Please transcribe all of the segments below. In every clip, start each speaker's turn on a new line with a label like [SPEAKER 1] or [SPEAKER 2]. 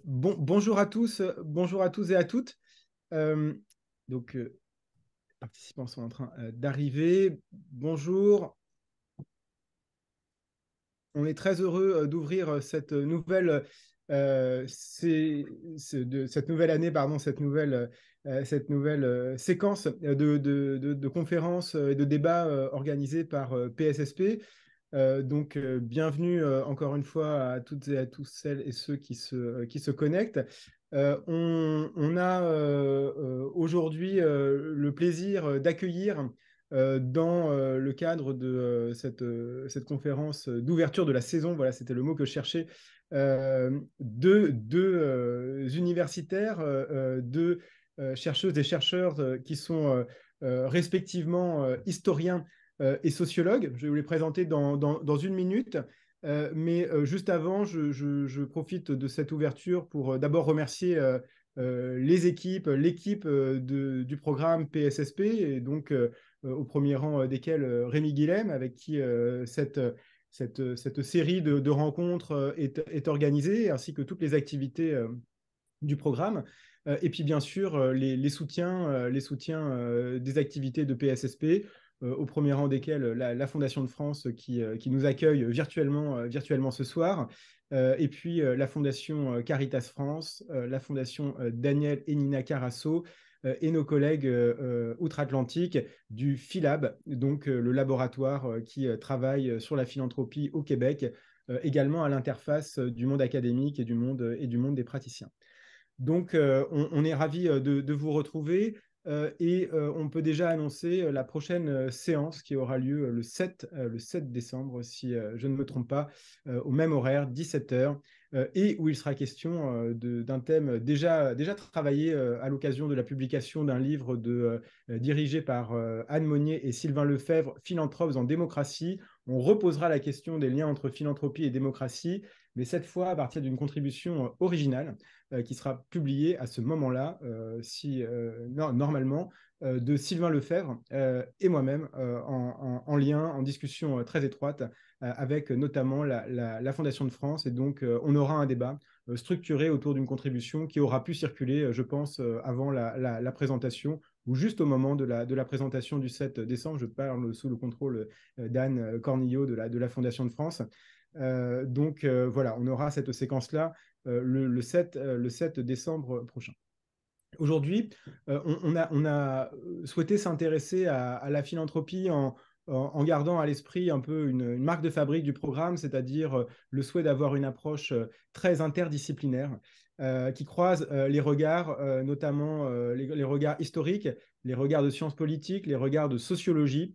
[SPEAKER 1] Bonjour à tous et à toutes. Euh, les participants sont en train d'arriver. Bonjour, on est très heureux d'ouvrir cette nouvelle année, pardon, cette nouvelle séquence de conférences et de débats organisés par PSSP. Bienvenue encore une fois à toutes et à tous celles et ceux qui se connectent. On a aujourd'hui le plaisir d'accueillir dans le cadre de cette conférence d'ouverture de la saison, voilà, c'était le mot que je cherchais, deux universitaires, deux chercheuses et chercheurs qui sont respectivement historiens et sociologue. Je vais vous les présenter dans une minute. Mais juste avant, je profite de cette ouverture pour d'abord remercier les équipes, l'équipe du programme PSSP, et donc au premier rang desquels Rémi Guilhem, avec qui cette série de rencontres est organisée, ainsi que toutes les activités du programme. Et puis bien sûr, les soutiens des activités de PSSP, au premier rang desquels la Fondation de France qui nous accueille virtuellement ce soir, et puis la Fondation Caritas France, la Fondation Daniel et Nina Carasso, et nos collègues outre-Atlantique du PhiLab, donc le laboratoire qui travaille sur la philanthropie au Québec, également à l'interface du monde académique et du monde des praticiens. Donc, on est ravis de vous retrouver et on peut déjà annoncer la prochaine séance qui aura lieu le 7 décembre, si je ne me trompe pas, au même horaire, 17 heures, et où il sera question d'un thème déjà travaillé à l'occasion de la publication d'un livre dirigé par Anne Monnier et Sylvain Lefebvre, Philanthropes en démocratie. On reposera la question des liens entre philanthropie et démocratie, mais cette fois à partir d'une contribution originale qui sera publié à ce moment-là, normalement, de Sylvain Lefebvre et moi-même en lien, en discussion très étroite avec notamment la Fondation de France. Et donc, on aura un débat structuré autour d'une contribution qui aura pu circuler, je pense, avant la présentation ou juste au moment de la présentation du 7 décembre. Je parle sous le contrôle d'Anne Cornillot de la Fondation de France. Voilà, on aura cette séquence-là le 7 décembre prochain. Aujourd'hui, on a souhaité s'intéresser à la philanthropie en gardant à l'esprit un peu une marque de fabrique du programme, c'est-à-dire le souhait d'avoir une approche très interdisciplinaire qui croise les regards, notamment les regards historiques, les regards de sciences politiques, les regards de sociologie,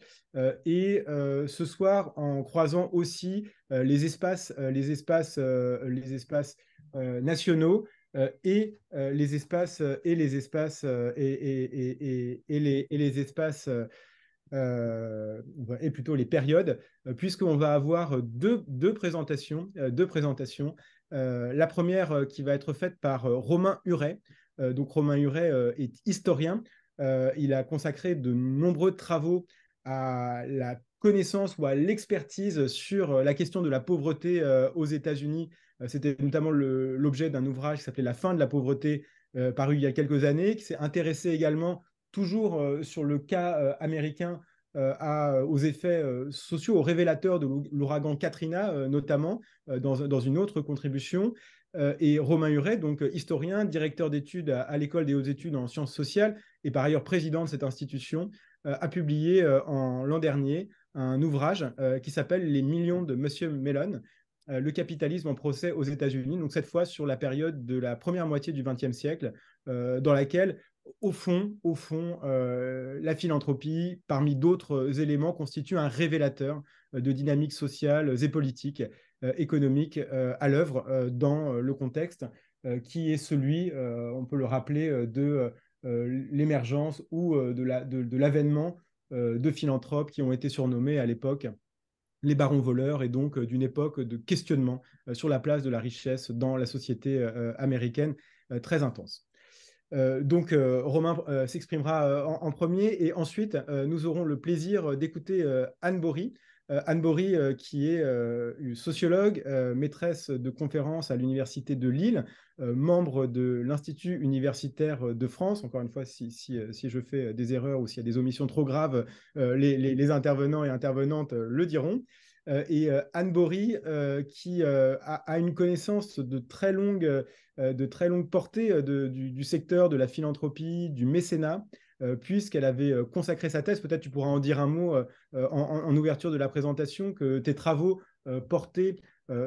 [SPEAKER 1] et ce soir en croisant aussi les espaces nationaux les espaces et plutôt les périodes, puisqu'on va avoir deux présentations. La première qui va être faite par Romain Huret. Donc Romain Huret est historien. Il a consacré de nombreux travaux à la connaissance ou à l'expertise sur la question de la pauvreté aux États-Unis. C'était notamment l'objet d'un ouvrage qui s'appelait La fin de la pauvreté, paru il y a quelques années, qui s'est intéressé également toujours sur le cas américain aux effets sociaux, aux révélateurs de l'ouragan Katrina, notamment, dans une autre contribution. Et Romain Huret, donc historien, directeur d'études à l'École des hautes études en sciences sociales et par ailleurs président de cette institution, a publié l'an dernier un ouvrage qui s'appelle Les millions de Monsieur Mellon, le capitalisme en procès aux États-Unis, donc cette fois sur la période de la première moitié du XXe siècle, dans laquelle la philanthropie, parmi d'autres éléments, constitue un révélateur de dynamiques sociales et politiques, économiques à l'œuvre dans le contexte qui est celui, on peut le rappeler, de l'émergence ou de l'avènement de philanthropes qui ont été surnommés à l'époque les barons voleurs, et donc d'une époque de questionnement sur la place de la richesse dans la société américaine très intense. Romain s'exprimera en premier, et ensuite nous aurons le plaisir d'écouter Anne Bory, Anne Bory, qui est sociologue, maîtresse de conférences à l'Université de Lille, membre de l'Institut universitaire de France. Encore une fois, si je fais des erreurs ou s'il y a des omissions trop graves, les intervenants et intervenantes le diront. Et Anne Bory, qui a une connaissance de très longue portée du secteur de la philanthropie, du mécénat, puisqu'elle avait consacré sa thèse. Peut-être tu pourras en dire un mot en ouverture de la présentation, que tes travaux portaient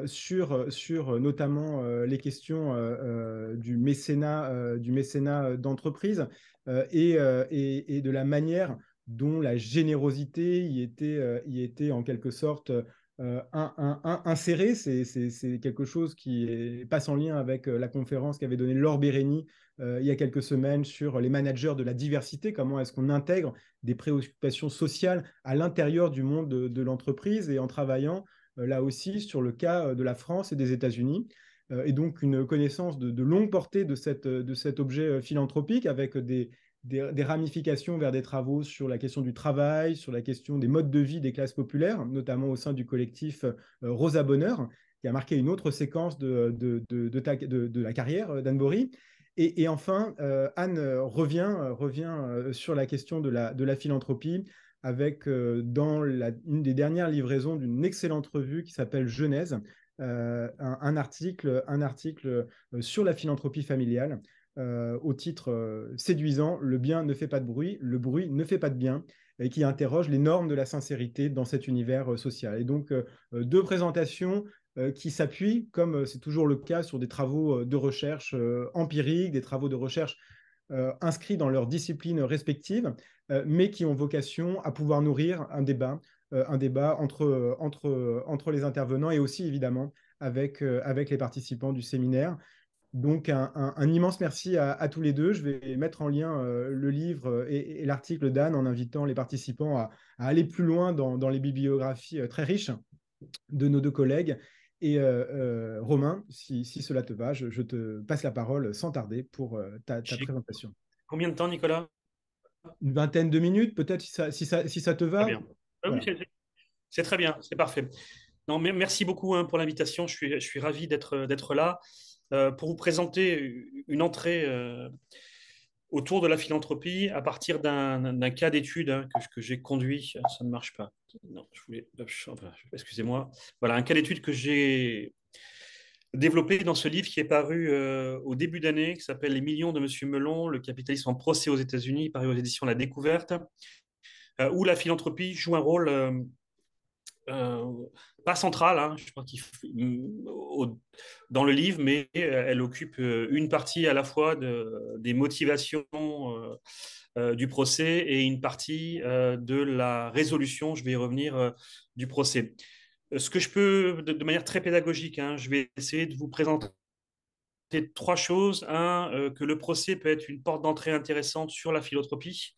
[SPEAKER 1] sur notamment les questions du mécénat d'entreprise et de la manière dont la générosité y était en quelque sorte insérée. C'est quelque chose qui passe en lien avec la conférence qu'avait donnée Laure Bérény il y a quelques semaines sur les managers de la diversité, comment est-ce qu'on intègre des préoccupations sociales à l'intérieur du monde l'entreprise, et en travaillant là aussi sur le cas de la France et des États-Unis. Et donc une connaissance de longue portée de cet objet philanthropique, avec des ramifications vers des travaux sur la question du travail, sur la question des modes de vie des classes populaires, notamment au sein du collectif Rosa Bonheur, qui a marqué une autre séquence de la carrière d'Anne Bory. Et enfin, Anne revient sur la question de la philanthropie, avec une des dernières livraisons d'une excellente revue qui s'appelle Genèse, un article sur la philanthropie familiale, au titre séduisant: Le bien ne fait pas de bruit, le bruit ne fait pas de bien, et qui interroge les normes de la sincérité dans cet univers social. Et donc, deux présentations qui s'appuient, comme c'est toujours le cas, sur des travaux de recherche empiriques, des travaux de recherche inscrits dans leurs disciplines respectives, mais qui ont vocation à pouvoir nourrir un débat entre les intervenants, et aussi évidemment avec les participants du séminaire. Donc, un immense merci à tous les deux. Je vais mettre en lien le livre et l'article d'Anne, en invitant les participants à aller plus loin dans les bibliographies très riches de nos deux collègues. Et Romain, si cela te va, je te passe la parole sans tarder pour ta
[SPEAKER 2] J'ai
[SPEAKER 1] présentation.
[SPEAKER 2] combien de temps, Nicolas?
[SPEAKER 1] Une vingtaine de minutes, peut-être, si ça te
[SPEAKER 2] Très
[SPEAKER 1] va.
[SPEAKER 2] bien. Ah oui,
[SPEAKER 1] Voilà.
[SPEAKER 2] c'est très bien, c'est parfait. Non, mais merci beaucoup hein, pour l'invitation. Je suis ravi d'être là pour vous présenter une entrée autour de la philanthropie à partir d'un cas d'étude hein, que j'ai conduit. Ça ne marche pas. Non, je voulais. Enfin, excusez-moi. Voilà, un cas d'étude que j'ai développé dans ce livre qui est paru au début d'année, qui s'appelle Les millions de Monsieur Melon, le capitalisme en procès aux États-Unis, paru aux éditions La Découverte, où la philanthropie joue un rôle pas central, hein, je crois dans le livre, mais elle occupe une partie à la fois des motivations du procès et une partie de la résolution, je vais y revenir, du procès. Ce que je peux, de manière très pédagogique, hein, je vais essayer de vous présenter trois choses. Un, que le procès peut être une porte d'entrée intéressante sur la philanthropie.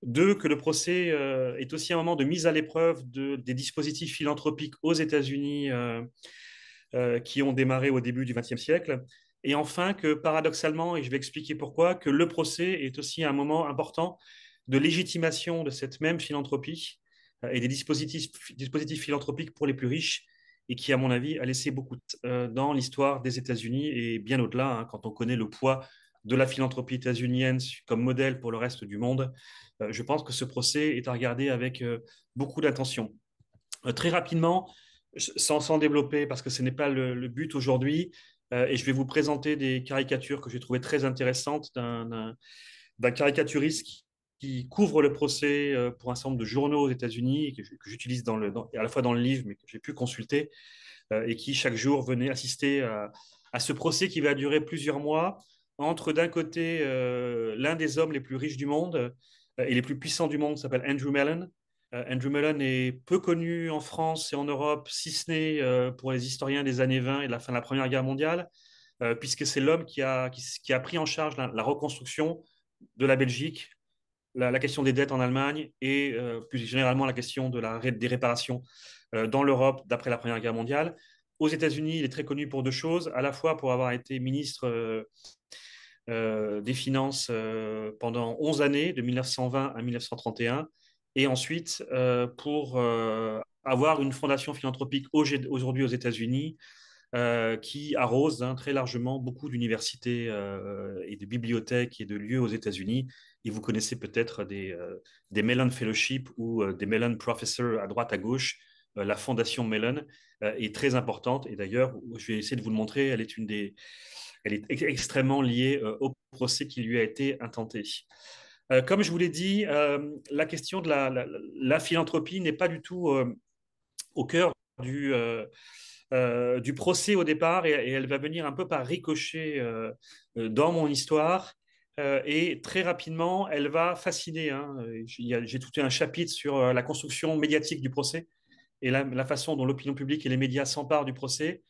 [SPEAKER 2] Deux, que le procès est aussi un moment de mise à l'épreuve des dispositifs philanthropiques aux États-Unis qui ont démarré au début du XXe siècle. Et enfin, que paradoxalement, et je vais expliquer pourquoi, que le procès est aussi un moment important de légitimation de cette même philanthropie et des dispositifs philanthropiques pour les plus riches, et qui, à mon avis, a laissé beaucoup dans l'histoire des États-Unis et bien au-delà, hein, quand on connaît le poids de la philanthropie états-unienne comme modèle pour le reste du monde. Je pense que ce procès est à regarder avec beaucoup d'attention. Très rapidement, sans développer, parce que ce n'est pas le but aujourd'hui, et je vais vous présenter des caricatures que j'ai trouvées très intéressantes d'un caricaturiste qui couvre le procès pour un certain nombre de journaux aux États-Unis, et que j'utilise à la fois dans le livre, mais que j'ai pu consulter, et qui chaque jour venait assister à ce procès qui va durer plusieurs mois, entre d'un côté l'un des hommes les plus riches du monde et les plus puissants du monde, s'appelle Andrew Mellon. Andrew Mellon est peu connu en France et en Europe, si ce n'est pour les historiens des années 20 et de la fin de la Première Guerre mondiale, puisque c'est l'homme qui a pris en charge la reconstruction de la Belgique, la question des dettes en Allemagne et plus généralement la question des réparations dans l'Europe d'après la Première Guerre mondiale. Aux États-Unis, il est très connu pour deux choses, à la fois pour avoir été ministre des Finances pendant 11 années, de 1920 à 1931, et ensuite pour avoir une fondation philanthropique aujourd'hui aux États-Unis qui arrose très largement beaucoup d'universités et de bibliothèques et de lieux aux États-Unis. Et vous connaissez peut-être des Mellon Fellowship ou des Mellon Professors à droite, à gauche. La fondation Mellon est très importante. Et d'ailleurs, je vais essayer de vous le montrer, elle est extrêmement liée au procès qui lui a été intenté. Comme je vous l'ai dit, la question de la philanthropie n'est pas du tout au cœur du procès au départ et elle va venir un peu par ricochet dans mon histoire. Et très rapidement, elle va fasciner. J'ai tout un chapitre sur la construction médiatique du procès et la façon dont l'opinion publique et les médias s'emparent du procès.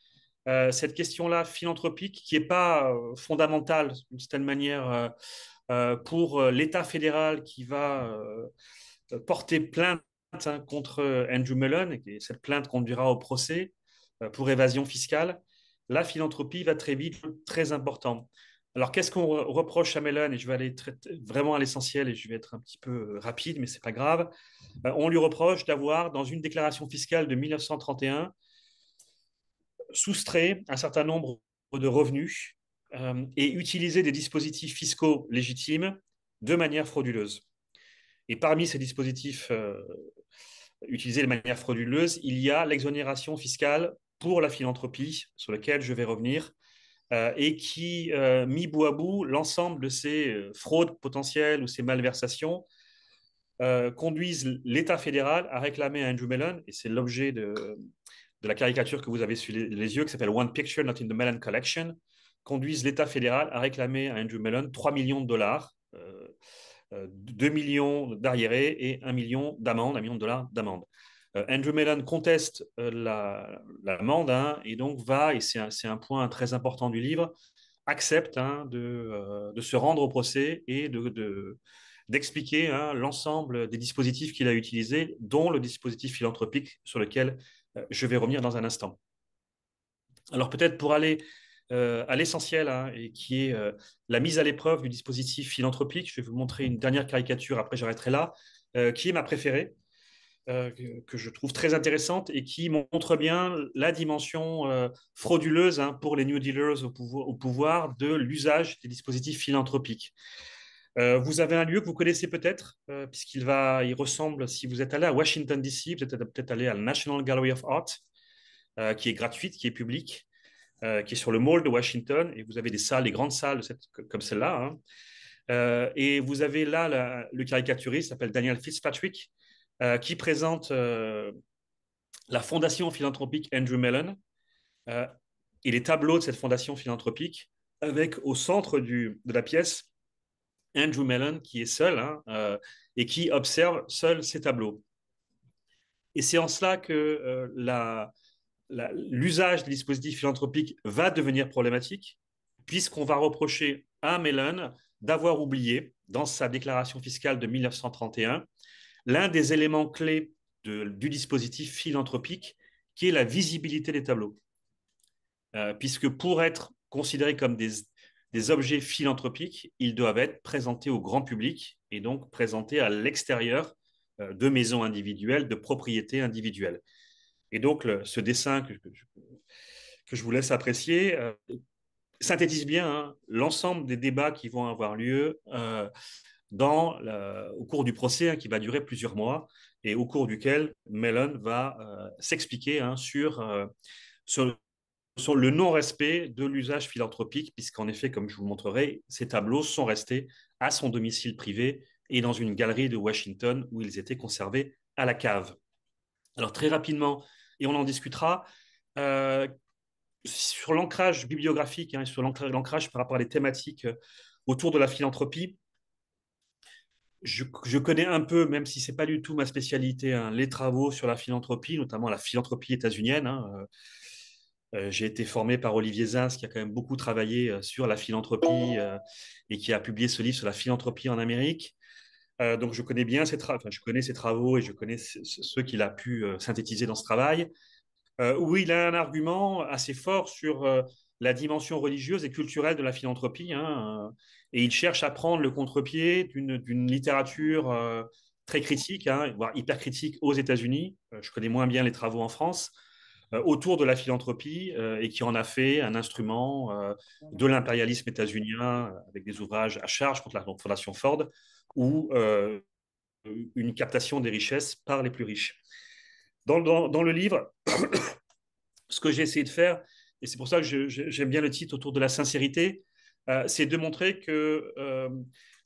[SPEAKER 2] Cette question-là philanthropique, qui n'est pas fondamentale d'une certaine manière pour l'État fédéral qui va porter plainte contre Andrew Mellon, et cette plainte conduira au procès pour évasion fiscale, la philanthropie va très vite, très important. Alors, qu'est-ce qu'on reproche à Mellon? Et je vais aller vraiment à l'essentiel et je vais être un petit peu rapide, mais ce n'est pas grave. On lui reproche d'avoir, dans une déclaration fiscale de 1931, soustrait un certain nombre de revenus et utilisé des dispositifs fiscaux légitimes de manière frauduleuse. Et parmi ces dispositifs utilisés de manière frauduleuse, il y a l'exonération fiscale pour la philanthropie, sur laquelle je vais revenir, et qui, mis bout à bout, l'ensemble de ces fraudes potentielles ou ces malversations conduisent l'État fédéral à réclamer à Andrew Mellon, et c'est l'objet de la caricature que vous avez sur les yeux, qui s'appelle One Picture Not in the Mellon Collection, conduisent l'État fédéral à réclamer à Andrew Mellon 3 millions de dollars, 2 millions d'arriérés et 1 million d'amende, 1 million de dollars d'amende. Andrew Mellon conteste l'amende et donc va, et c'est un point très important du livre, accepte de se rendre au procès et d'expliquer l'ensemble des dispositifs qu'il a utilisés, dont le dispositif philanthropique sur lequel je vais revenir dans un instant. Alors peut-être pour aller à l'essentiel, et qui est la mise à l'épreuve du dispositif philanthropique, je vais vous montrer une dernière caricature, après j'arrêterai là, qui est ma préférée, que je trouve très intéressante et qui montre bien la dimension frauduleuse pour les New Dealers au pouvoir de l'usage des dispositifs philanthropiques. Vous avez un lieu que vous connaissez peut-être, il ressemble, si vous êtes allé à Washington, D.C., vous êtes peut-être allé à la National Gallery of Art, qui est gratuite, qui est publique, qui est sur le Mall de Washington, et vous avez des salles, des grandes salles comme celle-là. Et vous avez là le caricaturiste, s'appelle Daniel Fitzpatrick, qui présente la fondation philanthropique Andrew Mellon et les tableaux de cette fondation philanthropique, avec au centre de la pièce Andrew Mellon qui est seul et qui observe seul ces tableaux. Et c'est en cela que l'usage des dispositifs philanthropiques va devenir problématique, puisqu'on va reprocher à Mellon d'avoir oublié, dans sa déclaration fiscale de 1931, l'un des éléments clés du dispositif philanthropique, qui est la visibilité des tableaux. Puisque pour être considérés comme des objets philanthropiques, ils doivent être présentés au grand public et donc présentés à l'extérieur de maisons individuelles, de propriétés individuelles. Et donc, ce dessin que je vous laisse apprécier synthétise bien l'ensemble des débats qui vont avoir lieu au cours du procès qui va durer plusieurs mois et au cours duquel Mellon va s'expliquer sur le non-respect de l'usage philanthropique, puisqu'en effet, comme je vous le montrerai, ces tableaux sont restés à son domicile privé et dans une galerie de Washington où ils étaient conservés à la cave. Alors très rapidement, et on en discutera, sur l'ancrage bibliographique et sur l'ancrage par rapport à des thématiques autour de la philanthropie, je connais un peu, même si ce n'est pas du tout ma spécialité, les travaux sur la philanthropie, notamment la philanthropie états-unienne. J'ai été formé par Olivier Zins, qui a quand même beaucoup travaillé sur la philanthropie et qui a publié ce livre sur la philanthropie en Amérique. Donc, je connais bien je connais ses travaux et je connais ceux qu'il a pu synthétiser dans ce travail, où il a un argument assez fort sur la dimension religieuse et culturelle de la philanthropie. Et il cherche à prendre le contre-pied d'une littérature très critique, hein, voire hyper critique aux États-Unis. Je connais moins bien les travaux en France autour de la philanthropie et qui en a fait un instrument de l'impérialisme états-unien avec des ouvrages à charge contre la Fondation Ford ou une captation des richesses par les plus riches. Dans le livre, ce que j'ai essayé de faire, et c'est pour ça que j'aime bien le titre autour de la sincérité, c'est de montrer que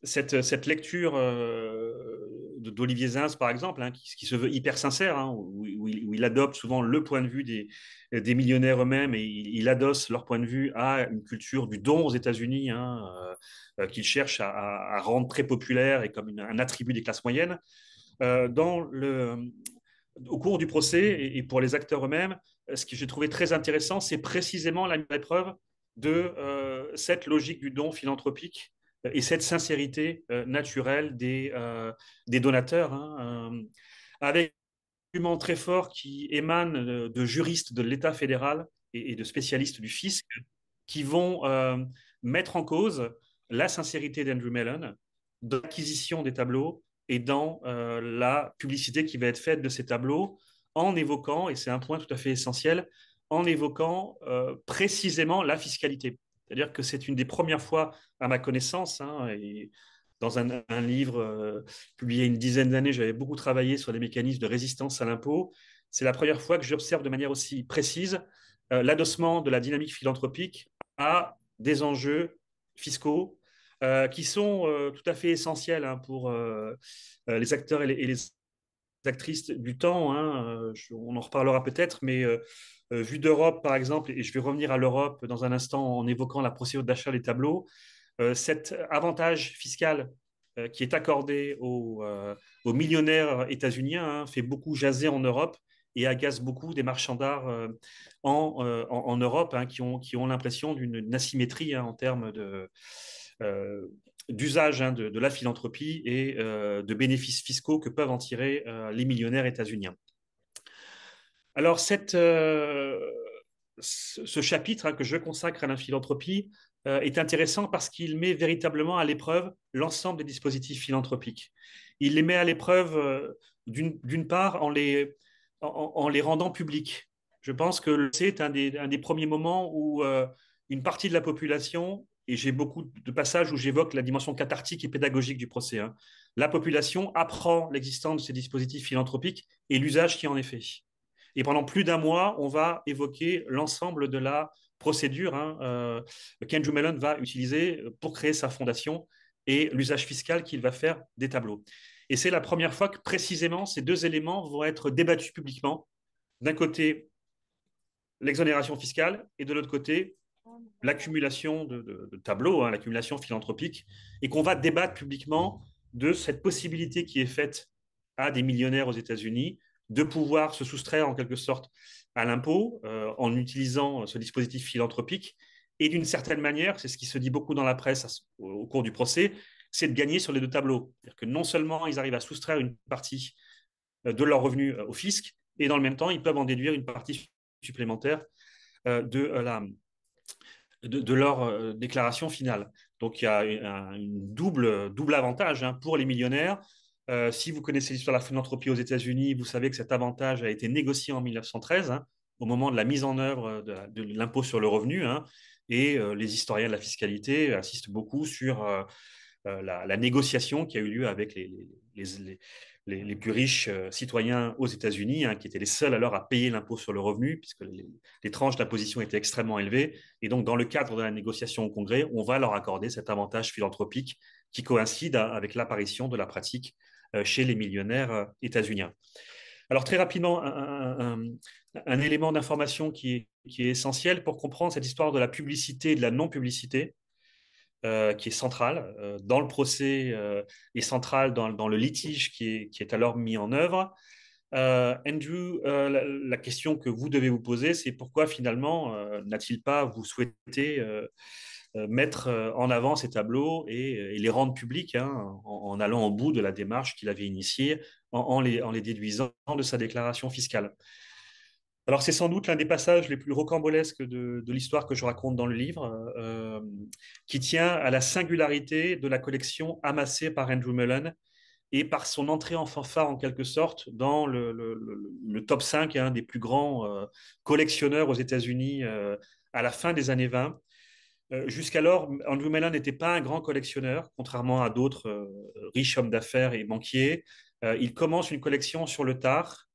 [SPEAKER 2] cette lecture d'Olivier Zins, par exemple, hein, qui se veut hyper sincère, hein, où il adopte souvent le point de vue des millionnaires eux-mêmes et il adosse leur point de vue à une culture du don aux États-Unis, hein, qu'il cherche à rendre très populaire et comme un attribut des classes moyennes. Au cours du procès et pour les acteurs eux-mêmes, ce que j'ai trouvé très intéressant, c'est précisément la mise à l'épreuve de cette logique du don philanthropique et cette sincérité naturelle des donateurs, hein, avec un argument très fort qui émane de juristes de l'État fédéral et de spécialistes du fisc qui vont mettre en cause la sincérité d'Andrew Mellon dans l'acquisition des tableaux et dans la publicité qui va être faite de ces tableaux en évoquant, et c'est un point tout à fait essentiel, en évoquant précisément la fiscalité. C'est-à-dire que c'est une des premières fois, à ma connaissance, hein, et dans un livre publié il y a une dizaine d'années, j'avais beaucoup travaillé sur les mécanismes de résistance à l'impôt. C'est la première fois que j'observe de manière aussi précise l'adossement de la dynamique philanthropique à des enjeux fiscaux qui sont tout à fait essentiels, hein, pour les acteurs et les actrices du temps. Hein, on en reparlera peut-être, mais vu d'Europe, par exemple, et je vais revenir à l'Europe dans un instant en évoquant la procédure d'achat des tableaux, cet avantage fiscal qui est accordé aux millionnaires états-uniens, hein, fait beaucoup jaser en Europe et agace beaucoup des marchands d'art en Europe, hein, qui ont l'impression d'une asymétrie, hein, en termes euh, d'usage, hein, de la philanthropie et de bénéfices fiscaux que peuvent en tirer les millionnaires états-uniens. Alors, ce chapitre, hein, que je consacre à la philanthropie est intéressant parce qu'il met véritablement à l'épreuve l'ensemble des dispositifs philanthropiques. Il les met à l'épreuve d'une part en les rendant publics. Je pense que c'est un des premiers moments où une partie de la population, et j'ai beaucoup de passages où j'évoque la dimension cathartique et pédagogique du procès, hein, la population apprend l'existence de ces dispositifs philanthropiques et l'usage qui en est fait. Et pendant plus d'un mois, on va évoquer l'ensemble de la procédure, hein, qu'Andrew Mellon va utiliser pour créer sa fondation et l'usage fiscal qu'il va faire des tableaux. Et c'est la première fois que précisément ces deux éléments vont être débattus publiquement. D'un côté, l'exonération fiscale et de l'autre côté, l'accumulation de tableaux, hein, l'accumulation philanthropique, et qu'on va débattre publiquement de cette possibilité qui est faite à des millionnaires aux États-Unis de pouvoir se soustraire en quelque sorte à l'impôt en utilisant ce dispositif philanthropique. Et d'une certaine manière, c'est ce qui se dit beaucoup dans la presse au cours du procès, c'est de gagner sur les deux tableaux. C'est-à-dire que non seulement ils arrivent à soustraire une partie de leurs revenus au fisc, et dans le même temps, ils peuvent en déduire une partie supplémentaire de leur déclaration finale. Donc il y a une double avantage, hein, pour les millionnaires. Si vous connaissez l'histoire de la philanthropie aux États-Unis, vous savez que cet avantage a été négocié en 1913, hein, au moment de la mise en œuvre de l'impôt sur le revenu, hein, et les historiens de la fiscalité insistent beaucoup sur la négociation qui a eu lieu avec les plus riches citoyens aux États-Unis, hein, qui étaient les seuls alors à payer l'impôt sur le revenu, puisque les tranches d'imposition étaient extrêmement élevées. Et donc, dans le cadre de la négociation au Congrès, on va leur accorder cet avantage philanthropique qui coïncide avec l'apparition de la pratique chez les millionnaires états-uniens. Alors, très rapidement, un élément d'information qui est essentiel pour comprendre cette histoire de la publicité et de la non-publicité, qui est centrale dans le procès et centrale dans le litige qui est alors mis en œuvre. Andrew, la question que vous devez vous poser, c'est pourquoi finalement n'a-t-il pas vous souhaité mettre en avant ces tableaux et les rendre publics, hein, en allant au bout de la démarche qu'il avait initiée, en les déduisant de sa déclaration fiscale. Alors, c'est sans doute l'un des passages les plus rocambolesques de l'histoire que je raconte dans le livre, qui tient à la singularité de la collection amassée par Andrew Mellon et par son entrée en fanfare en quelque sorte dans le top 5 des plus grands collectionneurs aux États-Unis à la fin des années 20. Jusqu'alors, Andrew Mellon n'était pas un grand collectionneur, contrairement à d'autres riches hommes d'affaires et banquiers. Il commence une collection sur le tard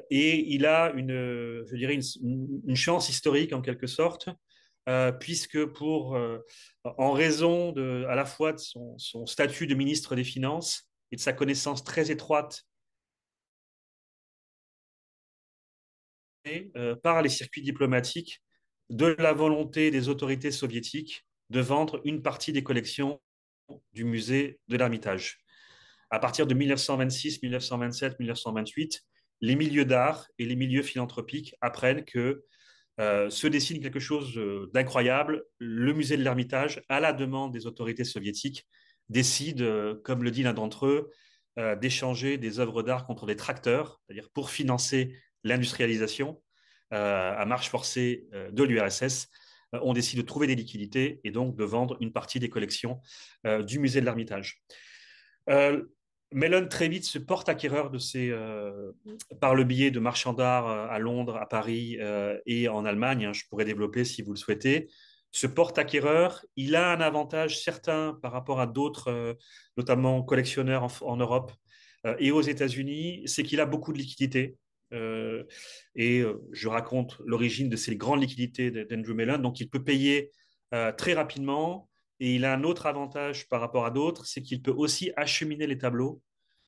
[SPEAKER 2] et il a je dirais une chance historique en quelque sorte, puisque en raison à la fois de son statut de ministre des Finances et de sa connaissance très étroite par les circuits diplomatiques de la volonté des autorités soviétiques de vendre une partie des collections du musée de l'Ermitage. À partir de 1926, 1927, 1928, les milieux d'art et les milieux philanthropiques apprennent que se dessine quelque chose d'incroyable. Le musée de l'Ermitage, à la demande des autorités soviétiques, décide, comme le dit l'un d'entre eux, d'échanger des œuvres d'art contre des tracteurs, c'est-à-dire pour financer l'industrialisation à marche forcée de l'URSS. On décide de trouver des liquidités et donc de vendre une partie des collections du musée de l'Ermitage. Mellon très vite se porte acquéreur par le biais de marchands d'art à Londres, à Paris et en Allemagne. Hein, je pourrais développer si vous le souhaitez. Se porte acquéreur, il a un avantage certain par rapport à d'autres, notamment collectionneurs en Europe et aux États-Unis, c'est qu'il a beaucoup de liquidités. Je raconte l'origine de ces grandes liquidités d'Andrew Mellon. Donc, il peut payer très rapidement. Et il a un autre avantage par rapport à d'autres, c'est qu'il peut aussi acheminer les tableaux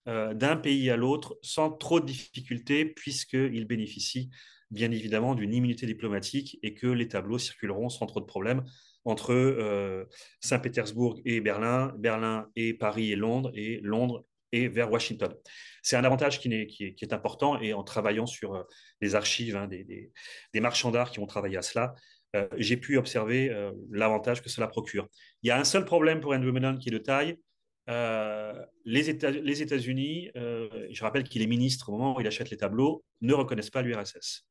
[SPEAKER 2] d'un pays à l'autre sans trop de difficultés, puisqu'il bénéficie bien évidemment d'une immunité diplomatique et que les tableaux circuleront sans trop de problèmes entre Saint-Pétersbourg et Berlin, Berlin et Paris et Londres et vers Washington. C'est un avantage qui est important et en travaillant sur les archives des marchands d'art qui ont travaillé à cela, j'ai pu observer l'avantage que cela procure. Il y a un seul problème pour Andrew Mellon qui est de taille. Les États-Unis, je rappelle qu'il est ministre au moment où il achète les tableaux, ne reconnaissent pas l'URSS.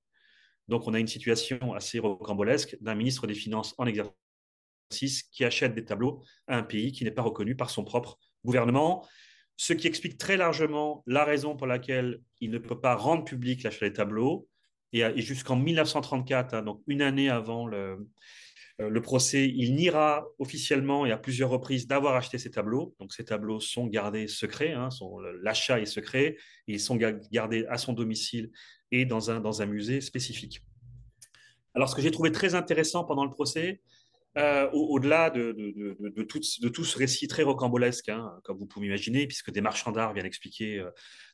[SPEAKER 2] Donc on a une situation assez rocambolesque d'un ministre des Finances en exercice qui achète des tableaux à un pays qui n'est pas reconnu par son propre gouvernement, ce qui explique très largement la raison pour laquelle il ne peut pas rendre public l'achat des tableaux. Et jusqu'en 1934, hein, donc une année avant le procès, il niera officiellement et à plusieurs reprises d'avoir acheté ces tableaux. Donc ces tableaux sont gardés secrets, hein, l'achat est secret, ils sont gardés à son domicile et dans un musée spécifique. Alors ce que j'ai trouvé très intéressant pendant le procès, au-delà de tout ce récit très rocambolesque, hein, comme vous pouvez imaginer, puisque des marchands d'art viennent expliquer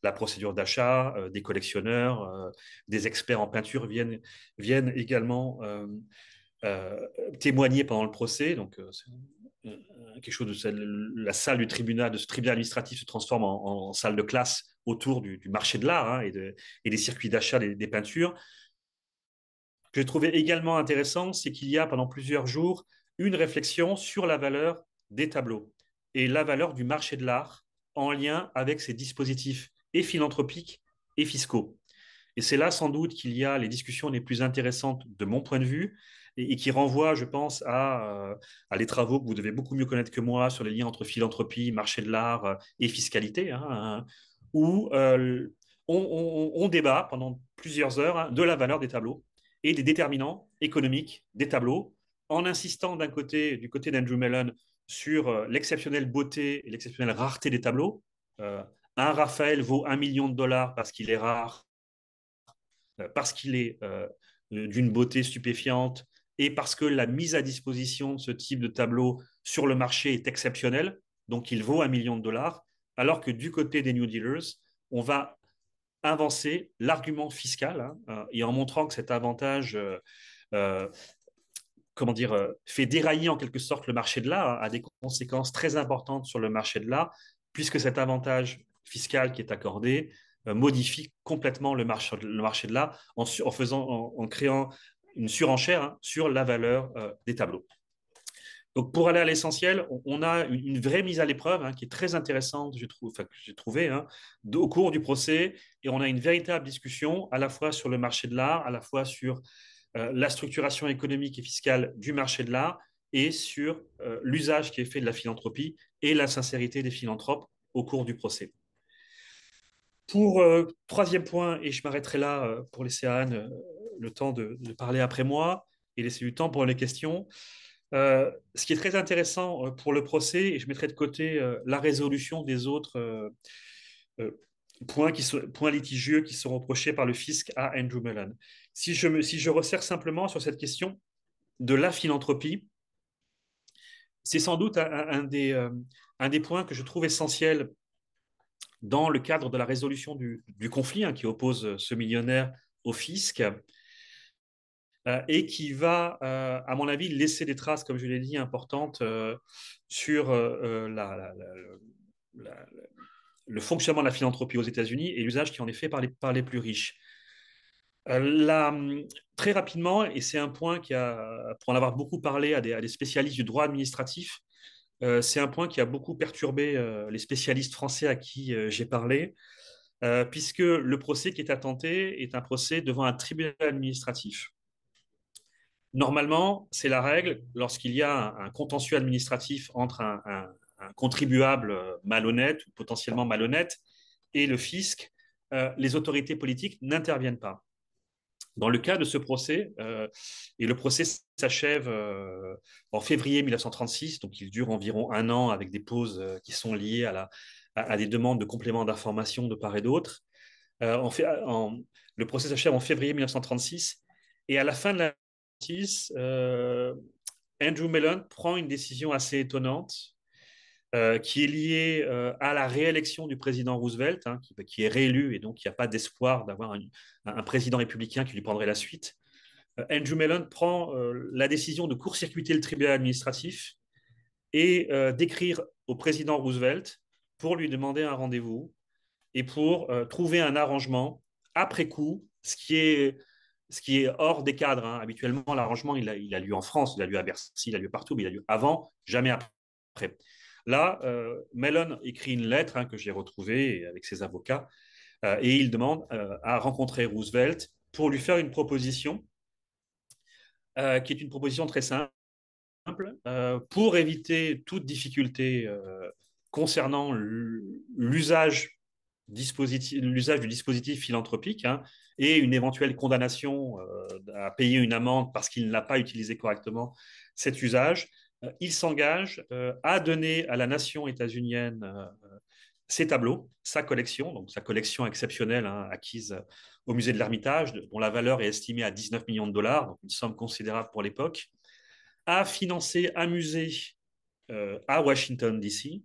[SPEAKER 2] la procédure d'achat, des collectionneurs, des experts en peinture viennent également témoigner pendant le procès. Donc, quelque chose la salle du tribunal, de ce tribunal administratif se transforme en salle de classe autour du marché de l'art, hein, et des circuits d'achat des peintures. Ce que j'ai trouvé également intéressant, c'est qu'il y a pendant plusieurs jours une réflexion sur la valeur des tableaux et la valeur du marché de l'art en lien avec ces dispositifs et philanthropiques et fiscaux. Et c'est là sans doute qu'il y a les discussions les plus intéressantes de mon point de vue et qui renvoient, je pense, à les travaux que vous devez beaucoup mieux connaître que moi sur les liens entre philanthropie, marché de l'art et fiscalité, hein, où on débat pendant plusieurs heures, hein, de la valeur des tableaux et des déterminants économiques des tableaux, en insistant du côté d'Andrew Mellon sur l'exceptionnelle beauté et l'exceptionnelle rareté des tableaux. Un Raphaël vaut 1 million de dollars parce qu'il est rare, parce qu'il est d'une beauté stupéfiante et parce que la mise à disposition de ce type de tableau sur le marché est exceptionnelle, donc il vaut 1 million de dollars, alors que du côté des New Dealers, on va avancer l'argument fiscal, hein, et en montrant que cet avantage euh, fait dérailler en quelque sorte le marché de l'art, a des conséquences très importantes sur le marché de l'art, puisque cet avantage fiscal qui est accordé modifie complètement le marché de l'art en créant une surenchère, hein, sur la valeur des tableaux. Donc, pour aller à l'essentiel, on a une vraie mise à l'épreuve, hein, qui est très intéressante, que j'ai trouvé, hein, au cours du procès, et on a une véritable discussion à la fois sur le marché de l'art, à la fois sur la structuration économique et fiscale du marché de l'art et sur l'usage qui est fait de la philanthropie et la sincérité des philanthropes au cours du procès. Pour troisième point, et je m'arrêterai là pour laisser à Anne le temps de parler après moi et laisser du temps pour les questions. Ce qui est très intéressant pour le procès, et je mettrai de côté la résolution des autres euh, points litigieux qui sont reprochés par le fisc à Andrew Mellon. Si je resserre simplement sur cette question de la philanthropie, c'est sans doute un des points que je trouve essentiels dans le cadre de la résolution du conflit qui oppose ce millionnaire au fisc et qui va, à mon avis, laisser des traces, comme je l'ai dit, importantes sur la, le fonctionnement de la philanthropie aux États-Unis et l'usage qui en est fait par les plus riches. Là, très rapidement, et c'est un point pour en avoir beaucoup parlé à des spécialistes du droit administratif, c'est un point qui a beaucoup perturbé les spécialistes français à qui j'ai parlé, puisque le procès qui est intenté est un procès devant un tribunal administratif. Normalement, c'est la règle lorsqu'il y a un contentieux administratif entre un contribuable malhonnête ou potentiellement malhonnête et le fisc, les autorités politiques n'interviennent pas. Dans le cas de ce procès, et le procès s'achève en février 1936, donc il dure environ un an avec des pauses qui sont liées à des demandes de compléments d'information de part et d'autre. Le procès s'achève en février 1936 et à la fin de la 1936, Andrew Mellon prend une décision assez étonnante qui est liée à la réélection du président Roosevelt, qui est réélu et donc il n'y a pas d'espoir d'avoir un président républicain qui lui prendrait la suite. Andrew Mellon prend la décision de court-circuiter le tribunal administratif et d'écrire au président Roosevelt pour lui demander un rendez-vous et pour trouver un arrangement après coup, ce qui est hors des cadres. Habituellement, l'arrangement, il a lieu en France, il a lieu à Bercy, il a lieu partout, mais il a lieu avant, jamais après. Là, Mellon écrit une lettre que j'ai retrouvée avec ses avocats et il demande à rencontrer Roosevelt pour lui faire une proposition qui est une proposition très simple pour éviter toute difficulté concernant l'usage du dispositif philanthropique et une éventuelle condamnation à payer une amende parce qu'il n'a pas utilisé correctement cet usage. Il s'engage à donner à la nation états-unienne ses tableaux, sa collection exceptionnelle acquise au musée de l'Ermitage, dont la valeur est estimée à 19 millions de dollars, donc une somme considérable pour l'époque, à financer un musée à Washington, D.C.,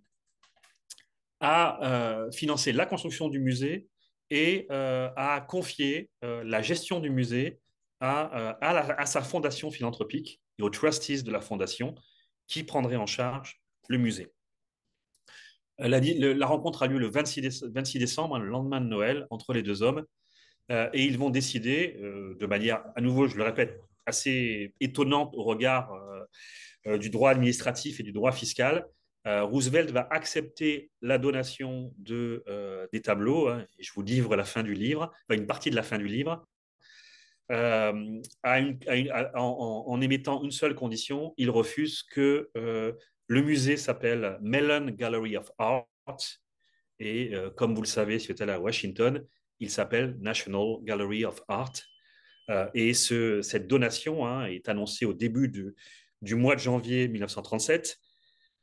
[SPEAKER 2] à financer la construction du musée et à confier la gestion du musée à sa fondation philanthropique et aux trustees de la fondation qui prendraient en charge le musée. La rencontre a lieu le 26 décembre, le lendemain de Noël, entre les deux hommes, et ils vont décider, de manière, à nouveau, je le répète, assez étonnante au regard du droit administratif et du droit fiscal. Roosevelt va accepter la donation des tableaux, et je vous livre la fin du livre, une partie de la fin du livre, en émettant une seule condition, il refuse que le musée s'appelle Mellon Gallery of Art, et comme vous le savez, si vous êtes allé à Washington, il s'appelle National Gallery of Art. Et cette donation est annoncée au début du mois de janvier 1937,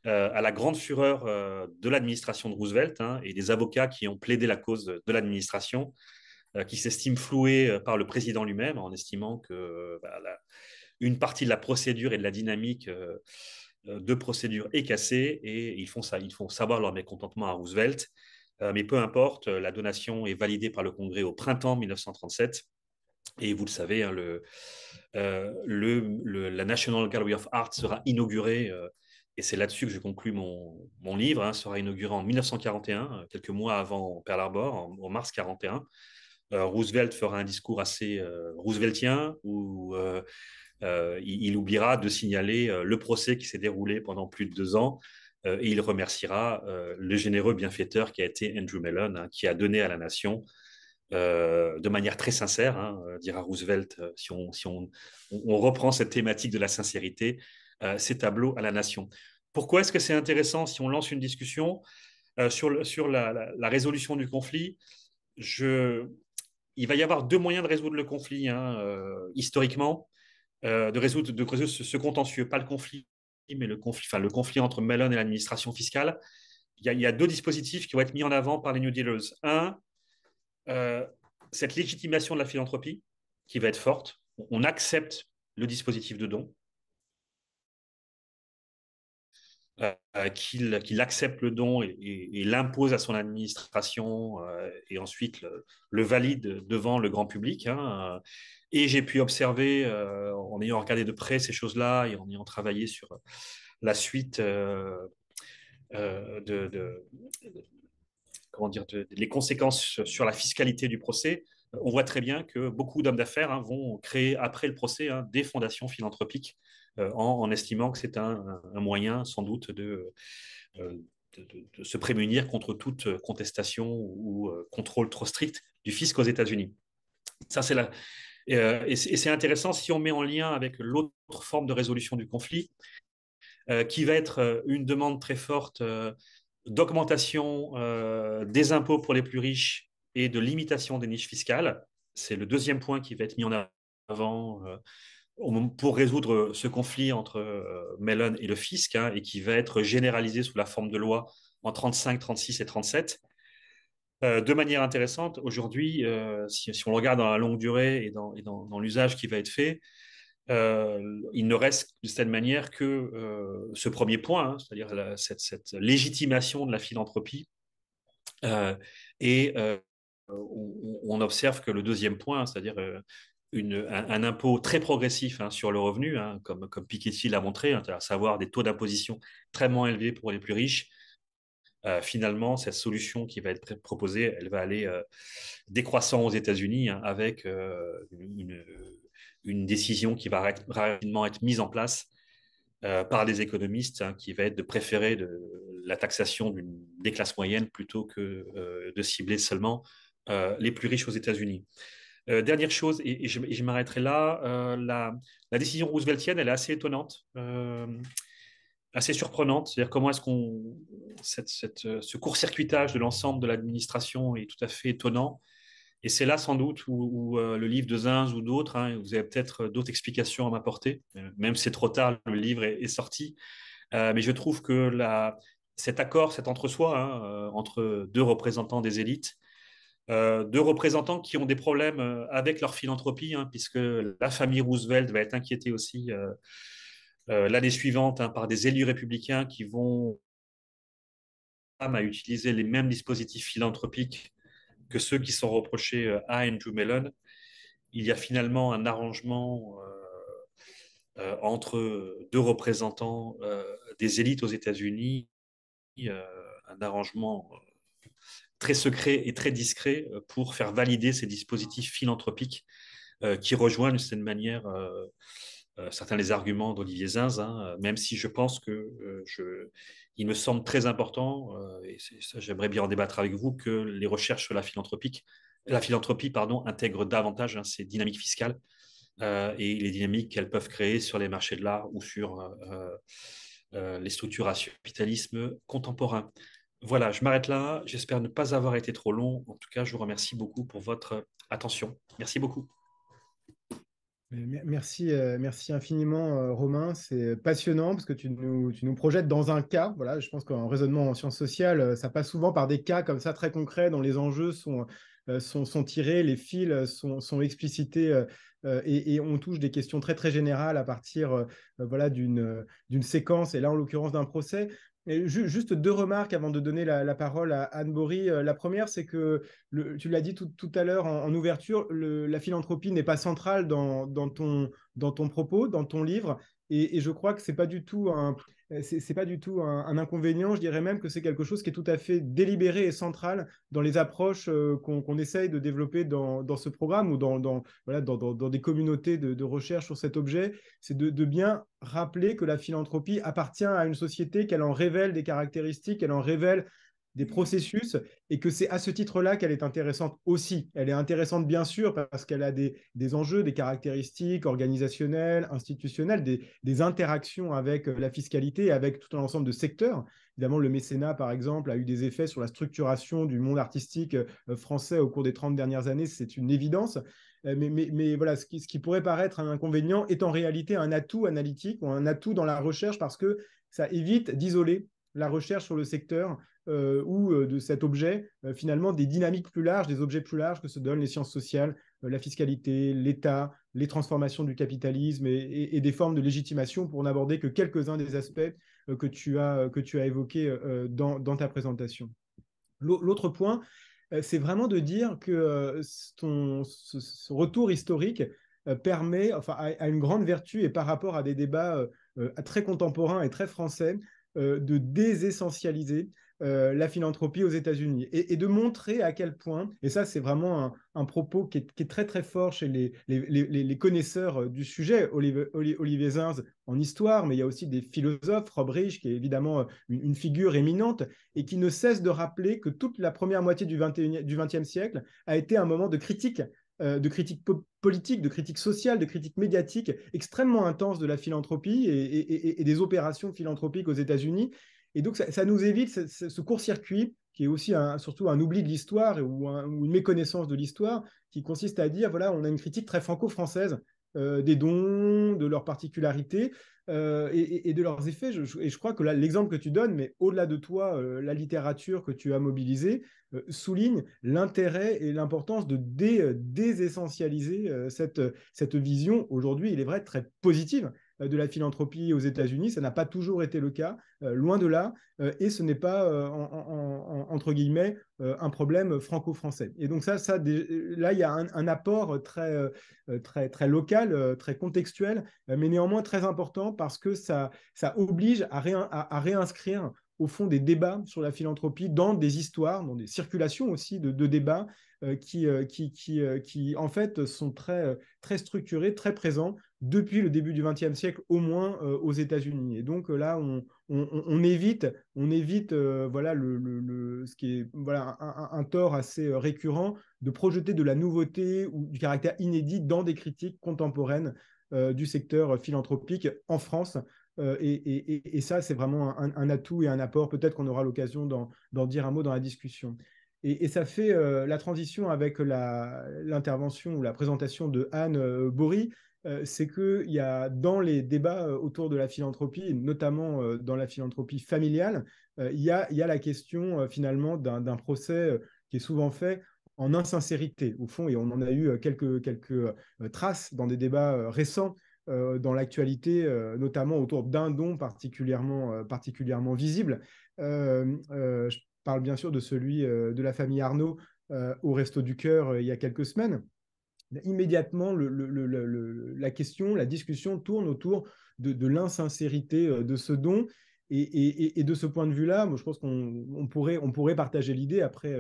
[SPEAKER 2] à la grande fureur de l'administration de Roosevelt et des avocats qui ont plaidé la cause de l'administration, qui s'estiment floués par le président lui-même en estimant que une partie de la procédure et de la dynamique de procédure est cassée, et ils font savoir leur mécontentement à Roosevelt. Mais peu importe, la donation est validée par le Congrès au printemps 1937. Et vous le savez, la National Gallery of Art sera inaugurée, et c'est là-dessus que je conclus mon livre, sera inaugurée en 1941, quelques mois avant Pearl Harbor, en mars 1941. Roosevelt fera un discours assez rooseveltien où il oubliera de signaler le procès qui s'est déroulé pendant plus de 2 ans, et il remerciera le généreux bienfaiteur qui a été Andrew Mellon, qui a donné à la nation de manière très sincère, dira Roosevelt, si on reprend cette thématique de la sincérité, ces tableaux à la nation. Pourquoi est-ce que c'est intéressant si on lance une discussion? sur la résolution du conflit, il va y avoir deux moyens de résoudre le conflit, hein, historiquement, de résoudre ce contentieux, pas le conflit, mais le conflit entre Mellon et l'administration fiscale. Il y a deux dispositifs qui vont être mis en avant par les New Dealers. Un, euh, cette légitimation de la philanthropie qui va être forte. On accepte le dispositif de don, qu'il accepte le don et l'impose à son administration et ensuite le valide devant le grand public, hein. Et j'ai pu observer, en ayant regardé de près ces choses-là et en ayant travaillé sur la suite de, comment dire, les conséquences sur la fiscalité du procès, on voit très bien que beaucoup d'hommes d'affaires, hein, vont créer après le procès, hein, des fondations philanthropiques en estimant que c'est un moyen sans doute euh, de se prémunir contre toute contestation ou contrôle trop strict du fisc aux États-Unis. Ça, c'est la, et c'est intéressant si on met en lien avec l'autre forme de résolution du conflit, qui va être une demande très forte d'augmentation des impôts pour les plus riches et de limitation des niches fiscales. C'est le deuxième point qui va être mis en avant pour résoudre ce conflit entre Mellon et le fisc, hein, et qui va être généralisé sous la forme de loi en 35, 36 et 37. De manière intéressante, aujourd'hui, si on le regarde dans la longue durée et dans l'usage qui va être fait, il ne reste de cette manière que ce premier point, hein, c'est-à-dire cette légitimation de la philanthropie. Et on observe que le deuxième point, c'est-à-dire un impôt très progressif, hein, sur le revenu, hein, comme Piketty l'a montré, hein, à savoir des taux d'imposition extrêmement élevés pour les plus riches. Finalement, cette solution qui va être proposée, elle va aller décroissant aux États-Unis, hein, avec une décision qui va rapidement être mise en place par les économistes, hein, qui va être de préférer la taxation des classes moyennes plutôt que de cibler seulement les plus riches aux États-Unis. Dernière chose, et je m'arrêterai là, la décision rooseveltienne, elle est assez étonnante, assez surprenante. C'est-à-dire comment est-ce ce court-circuitage de l'ensemble de l'administration est tout à fait étonnant. Et c'est là sans doute où le livre de Zinz ou d'autres, hein, vous avez peut-être d'autres explications à m'apporter. Même si c'est trop tard, le livre est sorti. Mais je trouve que cet accord, cet entre-soi, hein, entre deux représentants des élites, deux représentants qui ont des problèmes avec leur philanthropie, hein, puisque la famille Roosevelt va être inquiétée aussi l'année suivante, hein, par des élus républicains qui vont à utiliser les mêmes dispositifs philanthropiques que ceux qui sont reprochés à Andrew Mellon. Il y a finalement un arrangement entre deux représentants des élites aux États-Unis, un arrangement très secret et très discret pour faire valider ces dispositifs philanthropiques qui rejoignent d'une certaine manière certains des arguments d'Olivier Zinz, hein, même si je pense que il me semble très important, et ça, j'aimerais bien en débattre avec vous, que les recherches sur la philanthropie, pardon, intègrent davantage, hein, ces dynamiques fiscales et les dynamiques qu'elles peuvent créer sur les marchés de l'art ou sur les structurations du capitalisme contemporain. Voilà, je m'arrête là. J'espère ne pas avoir été trop long. En tout cas, je vous remercie beaucoup pour votre attention. Merci beaucoup.
[SPEAKER 1] Merci, merci infiniment, Romain. C'est passionnant parce que tu nous projettes dans un cas. Voilà, je pense qu'en raisonnement en sciences sociales, ça passe souvent par des cas comme ça très concrets dont les enjeux sont tirés, les fils sont explicités, et on touche des questions très très générales à partir voilà, d'une séquence, et là en l'occurrence d'un procès. Et juste deux remarques avant de donner la parole à Anne Bory. La première, c'est que tu l'as dit tout à l'heure en ouverture, la philanthropie n'est pas centrale dans ton propos, dans ton livre. Et je crois que c'est pas du tout c'est pas du tout un inconvénient. Je dirais même que c'est quelque chose qui est tout à fait délibéré et central dans les approches qu'on essaye de développer dans ce programme ou voilà, dans des communautés de recherche sur cet objet. C'est de bien rappeler que la philanthropie appartient à une société, qu'elle en révèle des caractéristiques, qu'elle en révèle des processus, et que c'est à ce titre-là qu'elle est intéressante aussi. Elle est intéressante, bien sûr, parce qu'elle a des enjeux, des caractéristiques organisationnelles, institutionnelles, des interactions avec la fiscalité, avec tout un ensemble de secteurs. Évidemment, le mécénat, par exemple, a eu des effets sur la structuration du monde artistique français au cours des 30 dernières années, c'est une évidence. Mais voilà, ce qui pourrait paraître un inconvénient est en réalité un atout analytique ou un atout dans la recherche, parce que ça évite d'isoler la recherche sur le secteur ou de cet objet, finalement, des dynamiques plus larges, des objets plus larges que se donnent les sciences sociales, la fiscalité, l'État, les transformations du capitalisme et des formes de légitimation, pour n'aborder que quelques-uns des aspects que tu as évoqués dans ta présentation. L'autre point, c'est vraiment de dire que ce retour historique permet, enfin, a une grande vertu, et par rapport à des débats très contemporains et très français, de désessentialiser la philanthropie aux États-Unis et de montrer à quel point, et ça c'est vraiment un propos qui est très très fort chez les connaisseurs du sujet, Olivier Zins en histoire, mais il y a aussi des philosophes, Rob Rich, qui est évidemment une figure éminente, et qui ne cesse de rappeler que toute la première moitié du XXe siècle a été un moment de critique politique, de critique sociale, de critique médiatique extrêmement intense de la philanthropie et des opérations philanthropiques aux États-Unis. Et donc, ça nous évite ce court-circuit, qui est aussi surtout un oubli de l'histoire ou une méconnaissance de l'histoire, qui consiste à dire, voilà, on a une critique très franco-française des dons, de leurs particularités et de leurs effets. Et je crois que là, l'exemple que tu donnes, mais au-delà de toi, la littérature que tu as mobilisée, souligne l'intérêt et l'importance de désessentialiser cette vision, aujourd'hui, il est vrai, très positive de la philanthropie aux États-Unis. Ça n'a pas toujours été le cas, loin de là, et ce n'est pas, entre guillemets, un problème franco-français. Et donc là, il y a un apport très local, très contextuel, mais néanmoins très important, parce que ça oblige à réinscrire au fond des débats sur la philanthropie dans des histoires, dans des circulations aussi de débats qui en fait sont très structurés, très présents depuis le début du XXe siècle, au moins aux États-Unis. Et donc là, on évite voilà, ce qui est voilà, un tort assez récurrent, de projeter de la nouveauté ou du caractère inédit dans des critiques contemporaines du secteur philanthropique en France. Et ça, c'est vraiment un atout et un apport. Peut-être qu'on aura l'occasion d'en dire un mot dans la discussion. Et ça fait la transition avec l'intervention ou la présentation de Anne Bory. C'est qu'il y a dans les débats autour de la philanthropie, notamment dans la philanthropie familiale, il y a la question finalement d'un procès qui est souvent fait en insincérité, au fond, et on en a eu quelques traces dans des débats récents dans l'actualité, notamment autour d'un don particulièrement visible. Je parle bien sûr de celui de la famille Arnaud au Resto du Cœur il y a quelques semaines. Immédiatement, la question, la discussion tourne autour de l'insincérité de ce don. Et de ce point de vue-là, moi, je pense qu'on pourrait partager l'idée après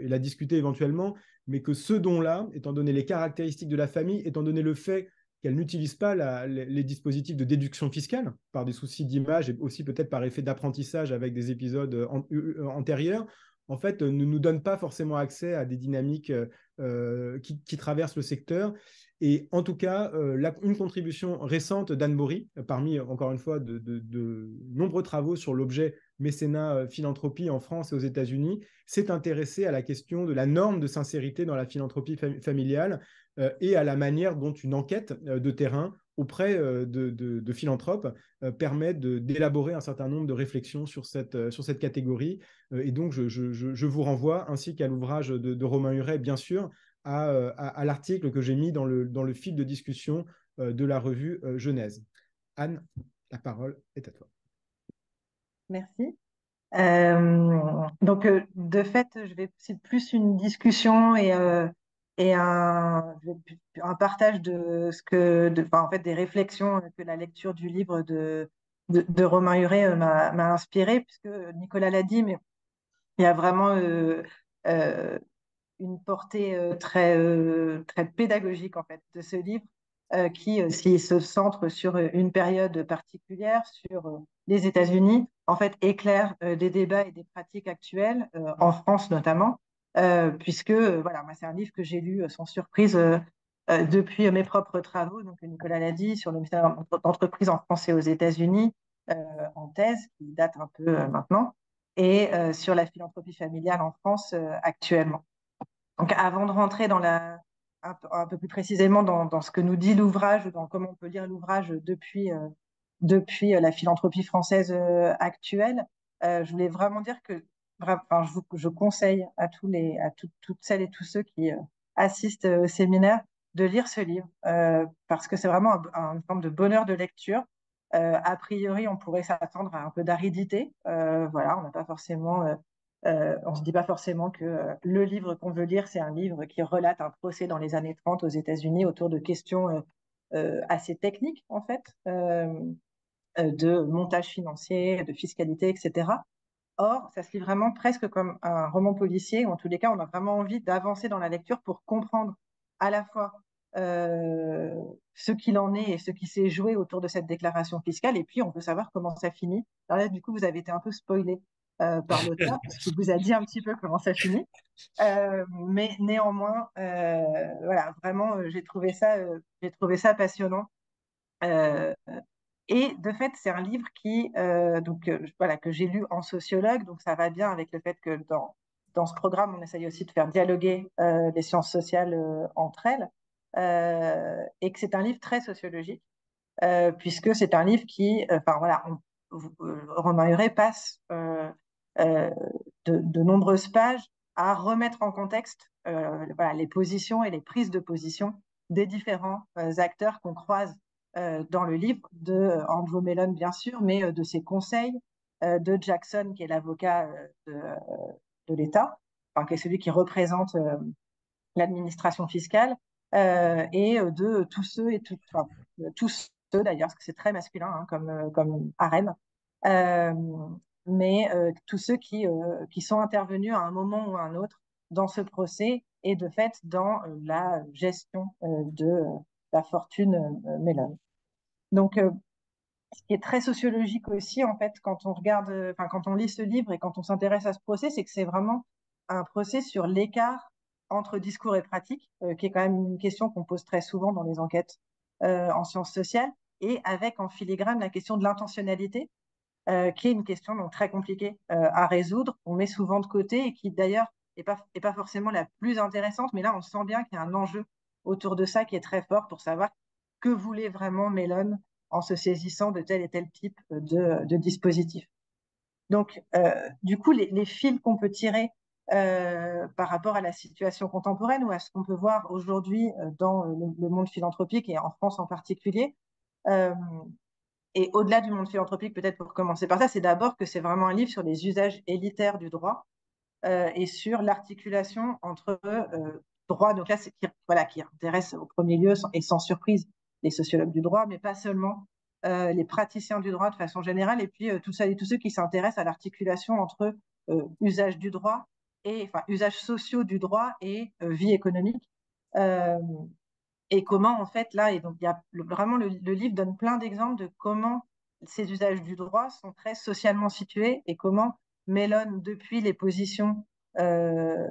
[SPEAKER 1] et la discuter éventuellement, mais que ce don-là, étant donné les caractéristiques de la famille, étant donné le fait qu'elle n'utilise pas les dispositifs de déduction fiscale, par des soucis d'image et aussi peut-être par effet d'apprentissage avec des épisodes antérieurs, en fait, ne nous donne pas forcément accès à des dynamiques qui traversent le secteur. Et en tout cas, une contribution récente d'Anne Bory, parmi, encore une fois, de nombreux travaux sur l'objet mécénat philanthropie en France et aux États-Unis, s'est intéressée à la question de la norme de sincérité dans la philanthropie familiale et à la manière dont une enquête de terrain auprès de philanthropes permet d'élaborer un certain nombre de réflexions sur cette catégorie. Et donc, je vous renvoie, ainsi qu'à l'ouvrage de Romain Huret, bien sûr, à l'article que j'ai mis dans le fil de discussion de la revue Genèse. Anne, la parole est à toi.
[SPEAKER 3] Merci. Donc, de fait, c'est plus une discussion et un partage en fait, des réflexions que la lecture du livre de Romain Huret m'a inspiré, puisque Nicolas l'a dit, mais il y a vraiment une portée très pédagogique en fait de ce livre, s'il se centre sur une période particulière, sur les États-Unis, en fait, éclaire des débats et des pratiques actuelles, en France notamment, puisque, voilà, moi, c'est un livre que j'ai lu sans surprise depuis mes propres travaux, donc Nicolas l'a dit, sur le mystère d'entreprise en France et aux États-Unis, en thèse, qui date un peu maintenant, et sur la philanthropie familiale en France actuellement. Donc, avant de rentrer un peu plus précisément dans ce que nous dit l'ouvrage, dans comment on peut lire l'ouvrage depuis la philanthropie française actuelle, je voulais vraiment dire que enfin, je conseille toutes celles et tous ceux qui assistent au séminaire de lire ce livre, parce que c'est vraiment une forme de bonheur de lecture. A priori, on pourrait s'attendre à un peu d'aridité. Voilà, on n'a pas forcément on ne se dit pas forcément que le livre qu'on veut lire, c'est un livre qui relate un procès dans les années 30 aux États-Unis autour de questions assez techniques, en fait, de montage financier, de fiscalité, etc. Or, ça se lit vraiment presque comme un roman policier, ou en tous les cas, on a vraiment envie d'avancer dans la lecture pour comprendre à la fois ce qu'il en est et ce qui s'est joué autour de cette déclaration fiscale, et puis on veut savoir comment ça finit. Alors là, du coup, vous avez été un peu spoilé par l'auteur, puisqu'il vous a dit un petit peu comment ça finit. Mais néanmoins, voilà, vraiment, j'ai trouvé ça passionnant. Euh, et de fait, c'est un livre voilà, que j'ai lu en sociologue, donc ça va bien avec le fait que dans ce programme, on essaye aussi de faire dialoguer les sciences sociales entre elles, et que c'est un livre très sociologique, puisque c'est un livre qui, enfin voilà, Romain Huré passe euh, de nombreuses pages à remettre en contexte voilà, les positions et les prises de position des différents acteurs qu'on croise dans le livre, de Andrew Mellon bien sûr, mais de ses conseils, de Jackson qui est l'avocat de l'État, enfin, qui est celui qui représente l'administration fiscale, et de tous ceux et enfin, tous ceux d'ailleurs, parce que c'est très masculin hein, comme harem, euh, mais tous ceux qui sont intervenus à un moment ou à un autre dans ce procès et de fait dans la gestion de la fortune Mellon. Donc, ce qui est très sociologique aussi, en fait, quand on regarde, enfin, quand on lit ce livre et quand on s'intéresse à ce procès, c'est que c'est vraiment un procès sur l'écart entre discours et pratique, qui est quand même une question qu'on pose très souvent dans les enquêtes en sciences sociales, et avec en filigrane la question de l'intentionnalité, qui est une question donc très compliquée à résoudre, on met souvent de côté et qui d'ailleurs est pas forcément la plus intéressante, mais là on sent bien qu'il y a un enjeu autour de ça qui est très fort pour savoir que voulait vraiment Mellon en se saisissant de tel et tel type de dispositif. Donc, du coup, les fils qu'on peut tirer par rapport à la situation contemporaine ou à ce qu'on peut voir aujourd'hui dans le monde philanthropique et en France en particulier, euh, et au-delà du monde philanthropique, peut-être pour commencer par ça, c'est d'abord que c'est vraiment un livre sur les usages élitaires du droit et sur l'articulation entre droit, donc là, voilà, qui intéresse au premier lieu et sans surprise les sociologues du droit, mais pas seulement les praticiens du droit de façon générale, et puis tous ceux qui s'intéressent à l'articulation entre usage du droit et enfin usages sociaux du droit et vie économique. Euh, et comment, en fait, là, et donc il y a vraiment le livre donne plein d'exemples de comment ces usages du droit sont très socialement situés et comment Mellon, depuis les positions euh,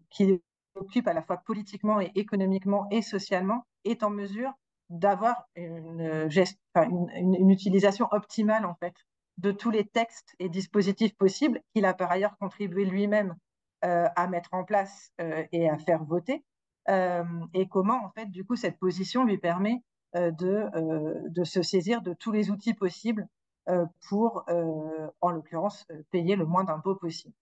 [SPEAKER 3] qu'il occupe à la fois politiquement et économiquement et socialement, est en mesure d'avoir enfin, une utilisation optimale, en fait, de tous les textes et dispositifs possibles qu'il a par ailleurs contribué lui-même à mettre en place et à faire voter, et comment, en fait, du coup, cette position lui permet de se saisir de tous les outils possibles pour, en l'occurrence, payer le moins d'impôts possible.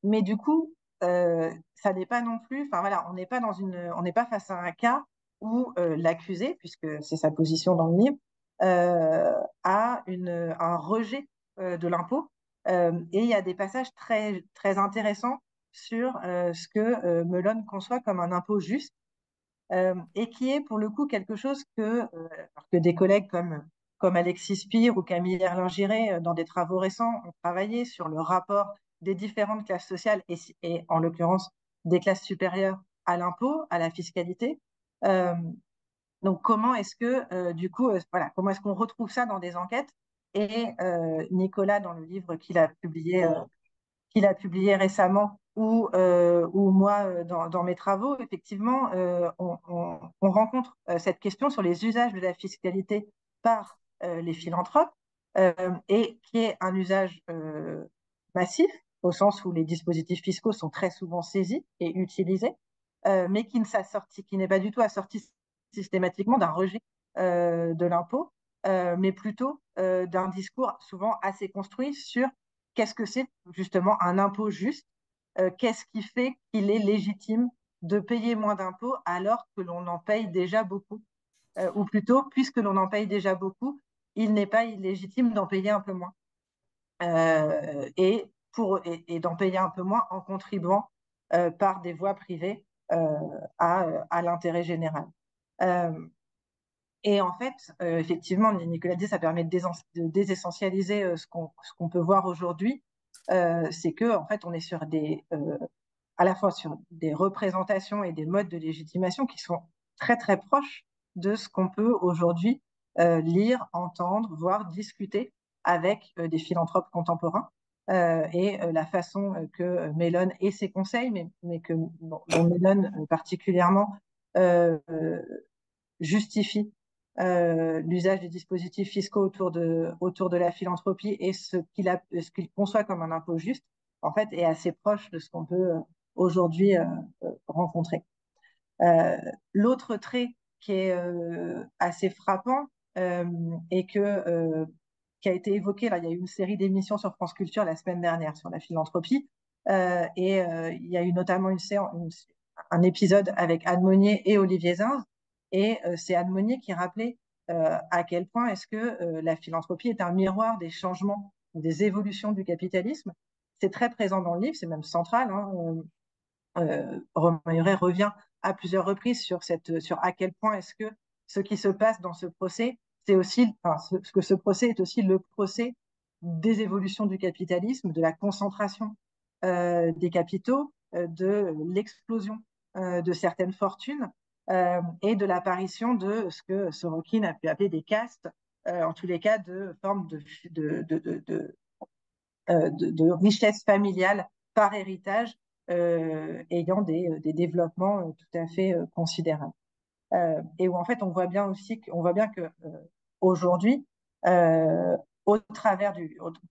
[SPEAKER 3] Mais du coup, ça n'est pas non plus, enfin voilà, on n'est pas face à un cas où l'accusé, puisque c'est sa position dans le livre, a un rejet de l'impôt. Et il y a des passages très, très intéressants sur ce que Mellon conçoit comme un impôt juste, et qui est pour le coup quelque chose que des collègues comme Alexis Spire ou Camille Erlingiré, dans des travaux récents, ont travaillé sur le rapport des différentes classes sociales et en l'occurrence des classes supérieures à l'impôt, à la fiscalité. Euh, Donc, comment est-ce que, du coup, voilà, comment est-ce qu'on retrouve ça dans des enquêtes? Et Nicolas, dans le livre qu'il a publié récemment, ou moi, dans mes travaux, effectivement, on rencontre cette question sur les usages de la fiscalité par les philanthropes, et qui est un usage massif, au sens où les dispositifs fiscaux sont très souvent saisis et utilisés, mais qui n'est pas du tout assorti systématiquement d'un rejet de l'impôt, mais plutôt d'un discours souvent assez construit sur qu'est-ce que c'est justement un impôt juste, qu'est-ce qui fait qu'il est légitime de payer moins d'impôts alors que l'on en paye déjà beaucoup, ou plutôt, puisque l'on en paye déjà beaucoup, il n'est pas illégitime d'en payer un peu moins, et d'en payer un peu moins en contribuant par des voies privées à l'intérêt général. Euh, et en fait, effectivement, Nicolas dit, ça permet de désessentialiser ce qu'on peut voir aujourd'hui. C'est que, en fait, on est à la fois sur des représentations et des modes de légitimation qui sont très, très proches de ce qu'on peut aujourd'hui lire, entendre, voire discuter avec des philanthropes contemporains. Et la façon que Mellon et ses conseils, mais dont Mellon particulièrement justifie l'usage des dispositifs fiscaux autour de la philanthropie et ce qu'il conçoit comme un impôt juste, en fait, est assez proche de ce qu'on peut aujourd'hui rencontrer. L'autre trait qui est assez frappant, et qui a été évoqué, là, il y a eu une série d'émissions sur France Culture la semaine dernière sur la philanthropie, et il y a eu notamment un épisode avec Anne Monnier et Olivier Zinz, et c'est Anne Monnier qui rappelait à quel point est-ce que la philanthropie est un miroir des changements, des évolutions du capitalisme. C'est très présent dans le livre, c'est même central, hein. Romain Huret revient à plusieurs reprises sur à quel point est-ce que ce qui se passe dans ce procès, ce procès est aussi le procès des évolutions du capitalisme, de la concentration des capitaux, de l'explosion de certaines fortunes, et de l'apparition de ce que Sorokin a pu appeler des castes, en tous les cas de formes de richesse familiale par héritage, ayant des développements tout à fait considérables. Et où en fait on voit bien que aujourd'hui, au travers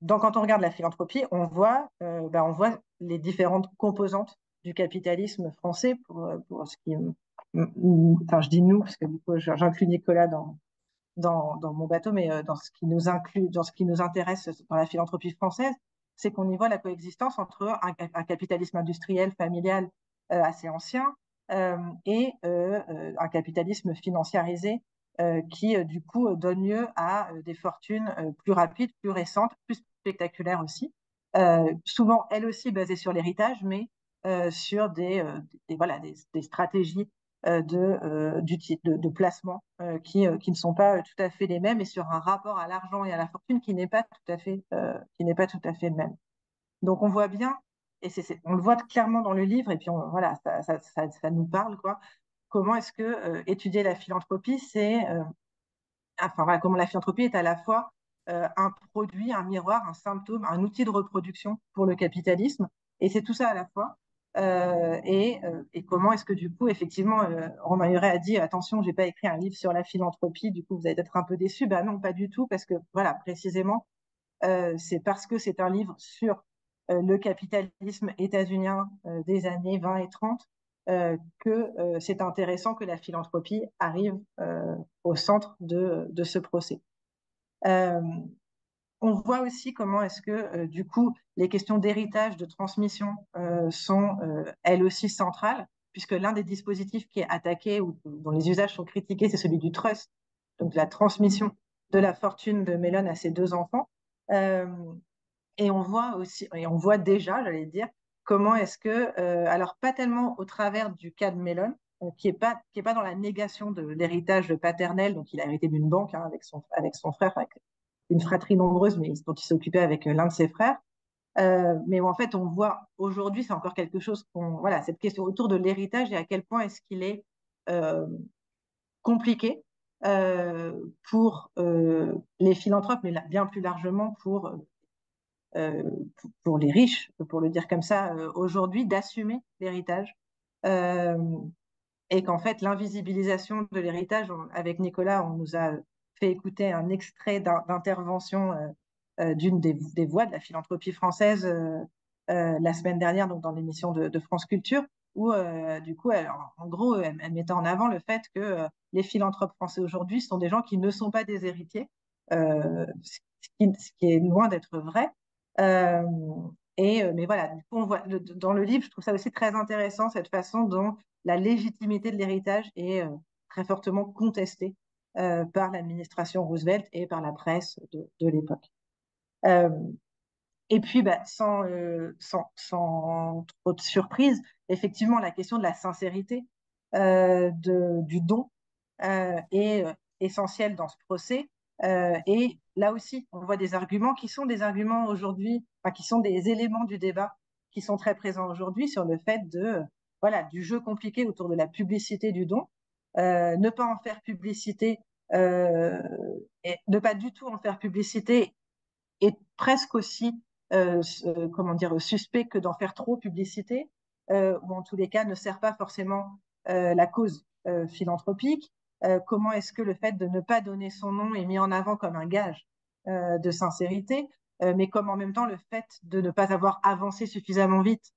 [SPEAKER 3] quand on regarde la philanthropie, on voit les différentes composantes du capitalisme français, pour ce qui, enfin je dis nous parce que du coup j'inclus Nicolas dans mon bateau, mais dans ce qui nous inclut, dans ce qui nous intéresse dans la philanthropie française, c'est qu'on y voit la coexistence entre un capitalisme industriel, familial assez ancien, et un capitalisme financiarisé qui, du coup, donne lieu à des fortunes plus rapides, plus récentes, plus spectaculaires aussi, souvent elles aussi basées sur l'héritage, mais sur voilà, des stratégies de placement qui ne sont pas tout à fait les mêmes, et sur un rapport à l'argent et à la fortune qui n'est pas tout à fait le même. Donc on voit bien, et on le voit clairement dans le livre, et puis voilà, ça nous parle, quoi. Comment est-ce que étudier la philanthropie, enfin voilà, comment la philanthropie est à la fois un produit, un miroir, un symptôme, un outil de reproduction pour le capitalisme, et c'est tout ça à la fois. Et comment est-ce que du coup, effectivement, Romain Huret a dit, attention, j'ai pas écrit un livre sur la philanthropie, du coup vous allez être un peu déçus. Ben non, pas du tout, parce que voilà, précisément, c'est parce que c'est un livre sur le capitalisme états-unien des années 20 et 30 que c'est intéressant que la philanthropie arrive au centre de ce procès. Euh, on voit aussi comment est-ce que, du coup, les questions d'héritage, de transmission sont elles aussi centrales, puisque l'un des dispositifs qui est attaqué ou dont les usages sont critiqués, c'est celui du trust, donc la transmission de la fortune de Mellon à ses deux enfants. Euh, et on voit déjà, j'allais dire, comment est-ce que, alors pas tellement au travers du cas de Mellon, qui est pas dans la négation de l'héritage paternel, donc il a hérité d'une banque, hein, avec son frère, avec une fratrie nombreuse, mais dont il s'occupait avec l'un de ses frères. Mais où en fait, on voit aujourd'hui, c'est encore quelque chose voilà, cette question autour de l'héritage et à quel point est-ce qu'il est compliqué pour les philanthropes, mais bien plus largement pour les riches, pour le dire comme ça, aujourd'hui, d'assumer l'héritage. Euh, et qu'en fait, l'invisibilisation de l'héritage, avec Nicolas, on nous a fait écouter un extrait d'intervention d'une des voix de la philanthropie française la semaine dernière, donc dans l'émission de France Culture, où du coup, en gros, elle mettait en avant le fait que les philanthropes français aujourd'hui sont des gens qui ne sont pas des héritiers, ce qui est loin d'être vrai. Euh, mais voilà, du coup, on voit, dans le livre, je trouve ça aussi très intéressant, cette façon dont la légitimité de l'héritage est très fortement contestée par l'administration Roosevelt et par la presse de l'époque. Euh, et puis, sans trop de surprise, effectivement, la question de la sincérité du don est essentielle dans ce procès. Et là aussi, on voit des arguments qui sont des arguments aujourd'hui, enfin, qui sont des éléments du débat qui sont très présents aujourd'hui sur le fait voilà, du jeu compliqué autour de la publicité du don, ne pas en faire publicité euh, et ne pas du tout en faire publicité est presque aussi comment dire, suspect que d'en faire trop publicité, ou en tous les cas ne sert pas forcément la cause philanthropique. Comment est-ce que le fait de ne pas donner son nom est mis en avant comme un gage de sincérité, mais comme en même temps le fait de ne pas avoir avancé suffisamment vite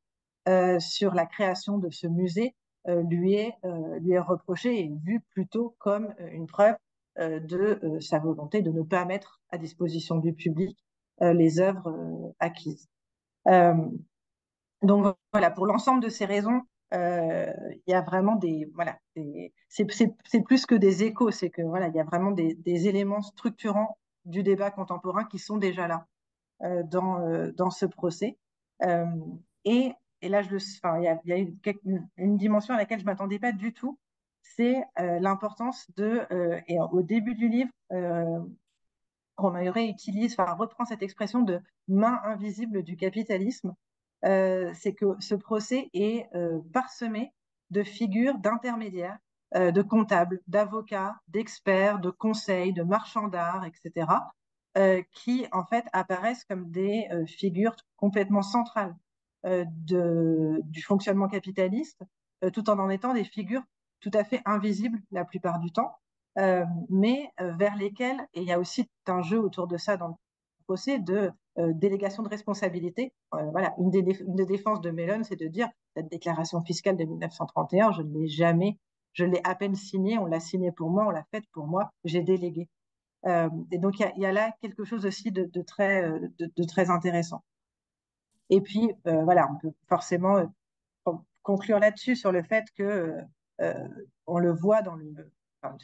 [SPEAKER 3] sur la création de ce musée lui est reproché et vu plutôt comme une preuve de sa volonté de ne pas mettre à disposition du public les œuvres acquises. Euh, donc voilà, pour l'ensemble de ces raisons, il y a vraiment c'est plus que des échos, c'est que voilà, il y a vraiment des éléments structurants du débat contemporain qui sont déjà là dans ce procès. Euh, et, et là, il y a une dimension à laquelle je ne m'attendais pas du tout, c'est l'importance et au début du livre, Romain Huré reprend cette expression de main invisible du capitalisme. C'est que ce procès est parsemé de figures d'intermédiaires, de comptables, d'avocats, d'experts, de conseils, de marchands d'art, etc., qui en fait apparaissent comme des figures complètement centrales du fonctionnement capitaliste, tout en étant des figures tout à fait invisibles la plupart du temps, mais vers lesquelles, et il y a aussi un jeu autour de ça dans le procès, de délégation de responsabilité. Voilà, une des défenses de Mellon, c'est de dire cette déclaration fiscale de 1931, je ne l'ai jamais, je l'ai à peine signée, on l'a signée pour moi, on l'a faite pour moi, j'ai délégué. Et donc il y a là quelque chose aussi de très intéressant. Et puis voilà, on peut forcément conclure là-dessus sur le fait que on le voit enfin,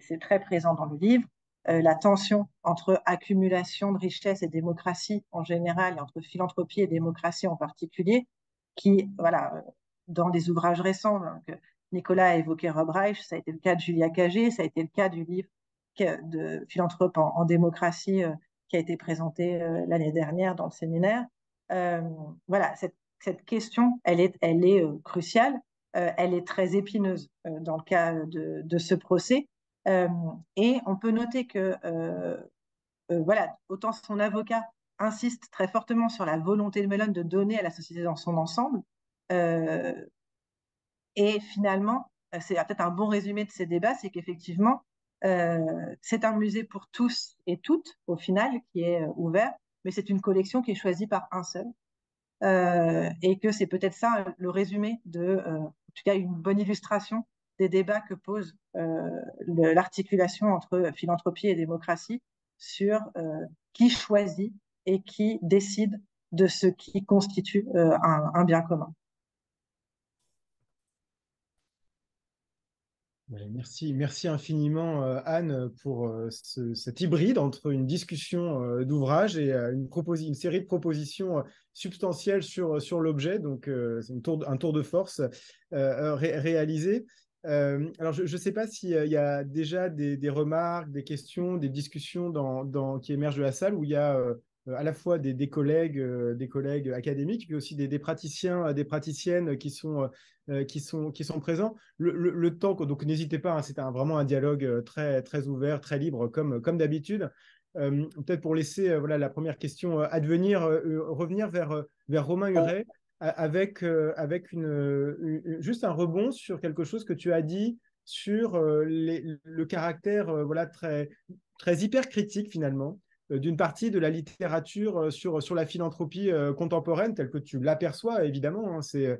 [SPEAKER 3] c'est très présent dans le livre, la tension entre accumulation de richesse et démocratie en général, et entre philanthropie et démocratie en particulier, qui, voilà, dans des ouvrages récents, donc, Nicolas a évoqué Rob Reich, ça a été le cas de Julia Cagé, ça a été le cas du livre de Philanthrope en démocratie qui a été présenté l'année dernière dans le séminaire. Voilà, cette question, elle est cruciale, elle est très épineuse dans le cas de ce procès. Euh, et on peut noter que, voilà, autant son avocat insiste très fortement sur la volonté de Mellon de donner à la société dans son ensemble, euh, et finalement, c'est peut-être un bon résumé de ces débats, c'est qu'effectivement, c'est un musée pour tous et toutes, au final, qui est ouvert, mais c'est une collection qui est choisie par un seul. Et que c'est peut-être ça le résumé en tout cas, une bonne illustration des débats que pose l'articulation entre philanthropie et démocratie sur qui choisit et qui décide de ce qui constitue un bien commun.
[SPEAKER 1] Ouais, merci infiniment Anne pour cet hybride entre une discussion d'ouvrage et une série de propositions substantielles sur l'objet. Donc c'est un tour de force réalisé. Alors je ne sais pas s'il y a déjà des remarques, des questions, des discussions qui émergent de la salle où il y a à la fois des collègues académiques, mais aussi des praticiens, des praticiennes qui sont présents. Le temps, donc n'hésitez pas, hein, c'est vraiment un dialogue très, très ouvert, très libre, comme d'habitude. Peut-être pour laisser voilà, la première question advenir, revenir vers Romain Huret avec juste un rebond sur quelque chose que tu as dit sur le caractère voilà, très, très hyper critique finalement d'une partie de la littérature sur la philanthropie contemporaine telle que tu l'aperçois évidemment. Hein,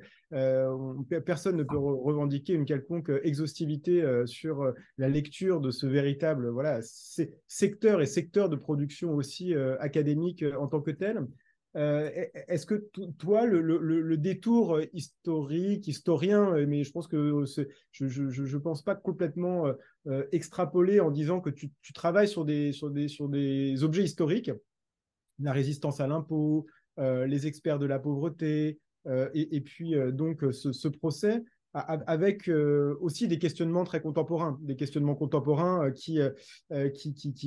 [SPEAKER 1] personne ne peut revendiquer une quelconque exhaustivité sur la lecture de ce véritable voilà, secteur et secteur de production aussi académique en tant que tel. Est-ce que toi, le détour historique, historien, mais je pense que je pense pas complètement extrapoler en disant que tu travailles sur des objets historiques, la résistance à l'impôt, les experts de la pauvreté, et puis donc ce procès avec aussi des questionnements très contemporains, des questionnements contemporains qui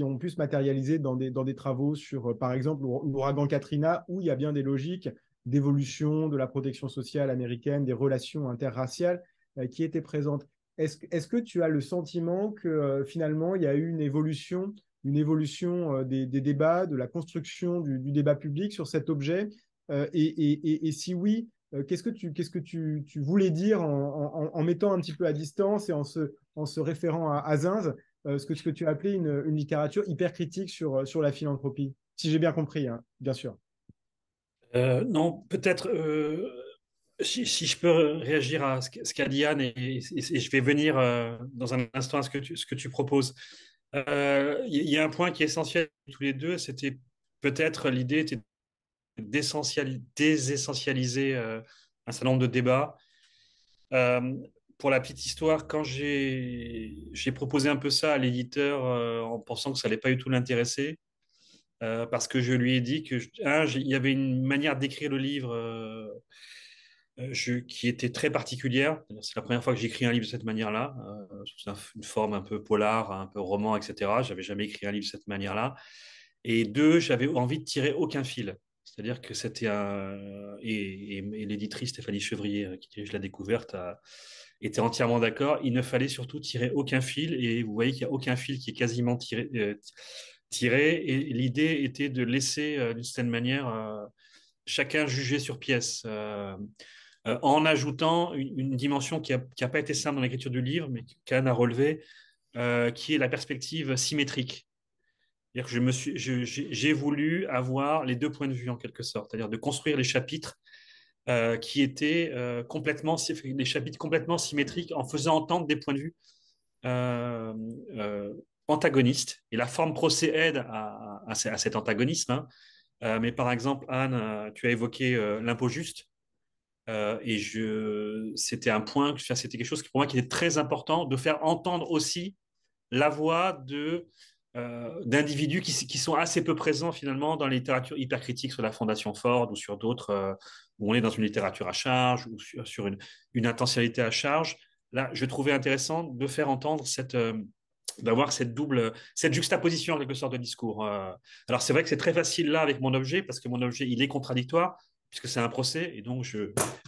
[SPEAKER 1] ont pu se matérialiser dans des travaux sur, par exemple, l'ouragan Katrina, où il y a bien des logiques d'évolution de la protection sociale américaine, des relations interraciales qui étaient présentes. Est-ce que tu as le sentiment que finalement, il y a eu une évolution des débats, de la construction du débat public sur cet objet et si oui, qu'est-ce que tu voulais dire en mettant un petit peu à distance et en se référant à Zinz, ce que tu as appelé une littérature hyper critique sur la philanthropie, si j'ai bien compris, hein, bien sûr.
[SPEAKER 2] Non, peut-être si je peux réagir à ce qu'a dit Anne et je vais venir dans un instant à ce que tu proposes. Il y a un point qui est essentiel tous les deux, c'était peut-être l'idée était désessentialiser un certain nombre de débats. Euh, pour la petite histoire, quand j'ai proposé un peu ça à l'éditeur en pensant que ça n'allait pas du tout l'intéresser, parce que je lui ai dit que il y avait une manière d'écrire le livre qui était très particulière. C'est la première fois que j'écris un livre de cette manière-là, sous une forme un peu polar, un peu roman, etc. J'avais jamais écrit un livre de cette manière-là. Et deux, j'avais envie de tirer aucun fil. C'est-à-dire que c'était un... Et l'éditrice Stéphanie Chevrier, qui dirige la découverte, était entièrement d'accord. Il ne fallait surtout tirer aucun fil. Et vous voyez qu'il n'y a aucun fil qui est quasiment tiré. Et l'idée était de laisser, d'une certaine manière, chacun juger sur pièce. En ajoutant une dimension qui n'a pas été simple dans l'écriture du livre, mais qu'Anne a relevé, qui est la perspective symétrique. C'est-à-dire que j'ai voulu avoir les deux points de vue en quelque sorte, c'est-à-dire de construire les chapitres qui étaient des chapitres complètement symétriques en faisant entendre des points de vue euh, euh, antagonistes. Et la forme procès aide à cet antagonisme. Hein. Mais par exemple, Anne, tu as évoqué l'impôt juste. C'était un point, c'était quelque chose qui, pour moi qui était très important de faire entendre aussi la voix d'individus qui sont assez peu présents finalement dans la littérature hypercritique sur la Fondation Ford ou sur d'autres où on est dans une littérature à charge ou sur une intentionnalité à charge. Là, je trouvais intéressant de faire entendre d'avoir cette juxtaposition en quelque sorte de discours. Alors c'est vrai que c'est très facile là avec mon objet parce que mon objet il est contradictoire puisque c'est un procès et donc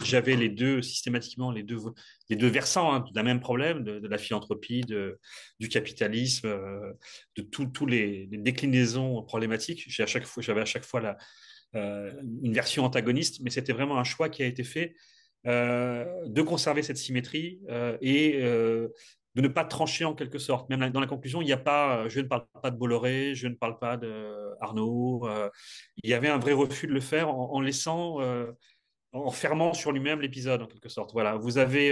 [SPEAKER 2] j'avais les deux systématiquement les deux versants hein, d'un même problème de la philanthropie, du capitalisme, de tous les déclinaisons problématiques. J'avais à chaque fois une version antagoniste, mais c'était vraiment un choix qui a été fait de conserver cette symétrie et de ne pas trancher en quelque sorte. Même dans la conclusion, il n'y a pas, je ne parle pas de Bolloré, je ne parle pas de Arnaud. Il y avait un vrai refus de le faire en laissant, en fermant sur lui-même l'épisode en quelque sorte. Voilà, vous avez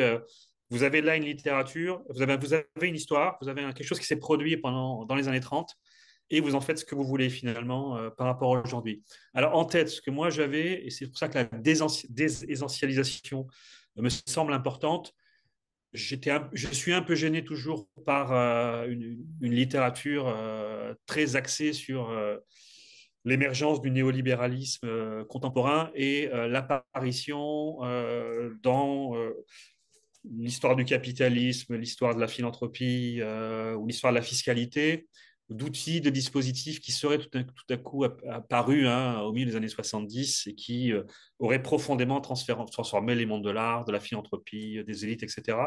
[SPEAKER 2] là une littérature, vous avez une histoire, vous avez quelque chose qui s'est produit dans les années 30 et vous en faites ce que vous voulez finalement par rapport à aujourd'hui. Alors en tête, ce que moi j'avais, et c'est pour ça que la désessentialisation me semble importante, je suis un peu gêné toujours par une littérature très axée sur l'émergence du néolibéralisme contemporain et l'apparition dans l'histoire du capitalisme, l'histoire de la philanthropie ou l'histoire de la fiscalité d'outils, de dispositifs qui seraient tout à coup apparus au milieu des années 70 et qui auraient profondément transformé les mondes de l'art, de la philanthropie, des élites, etc.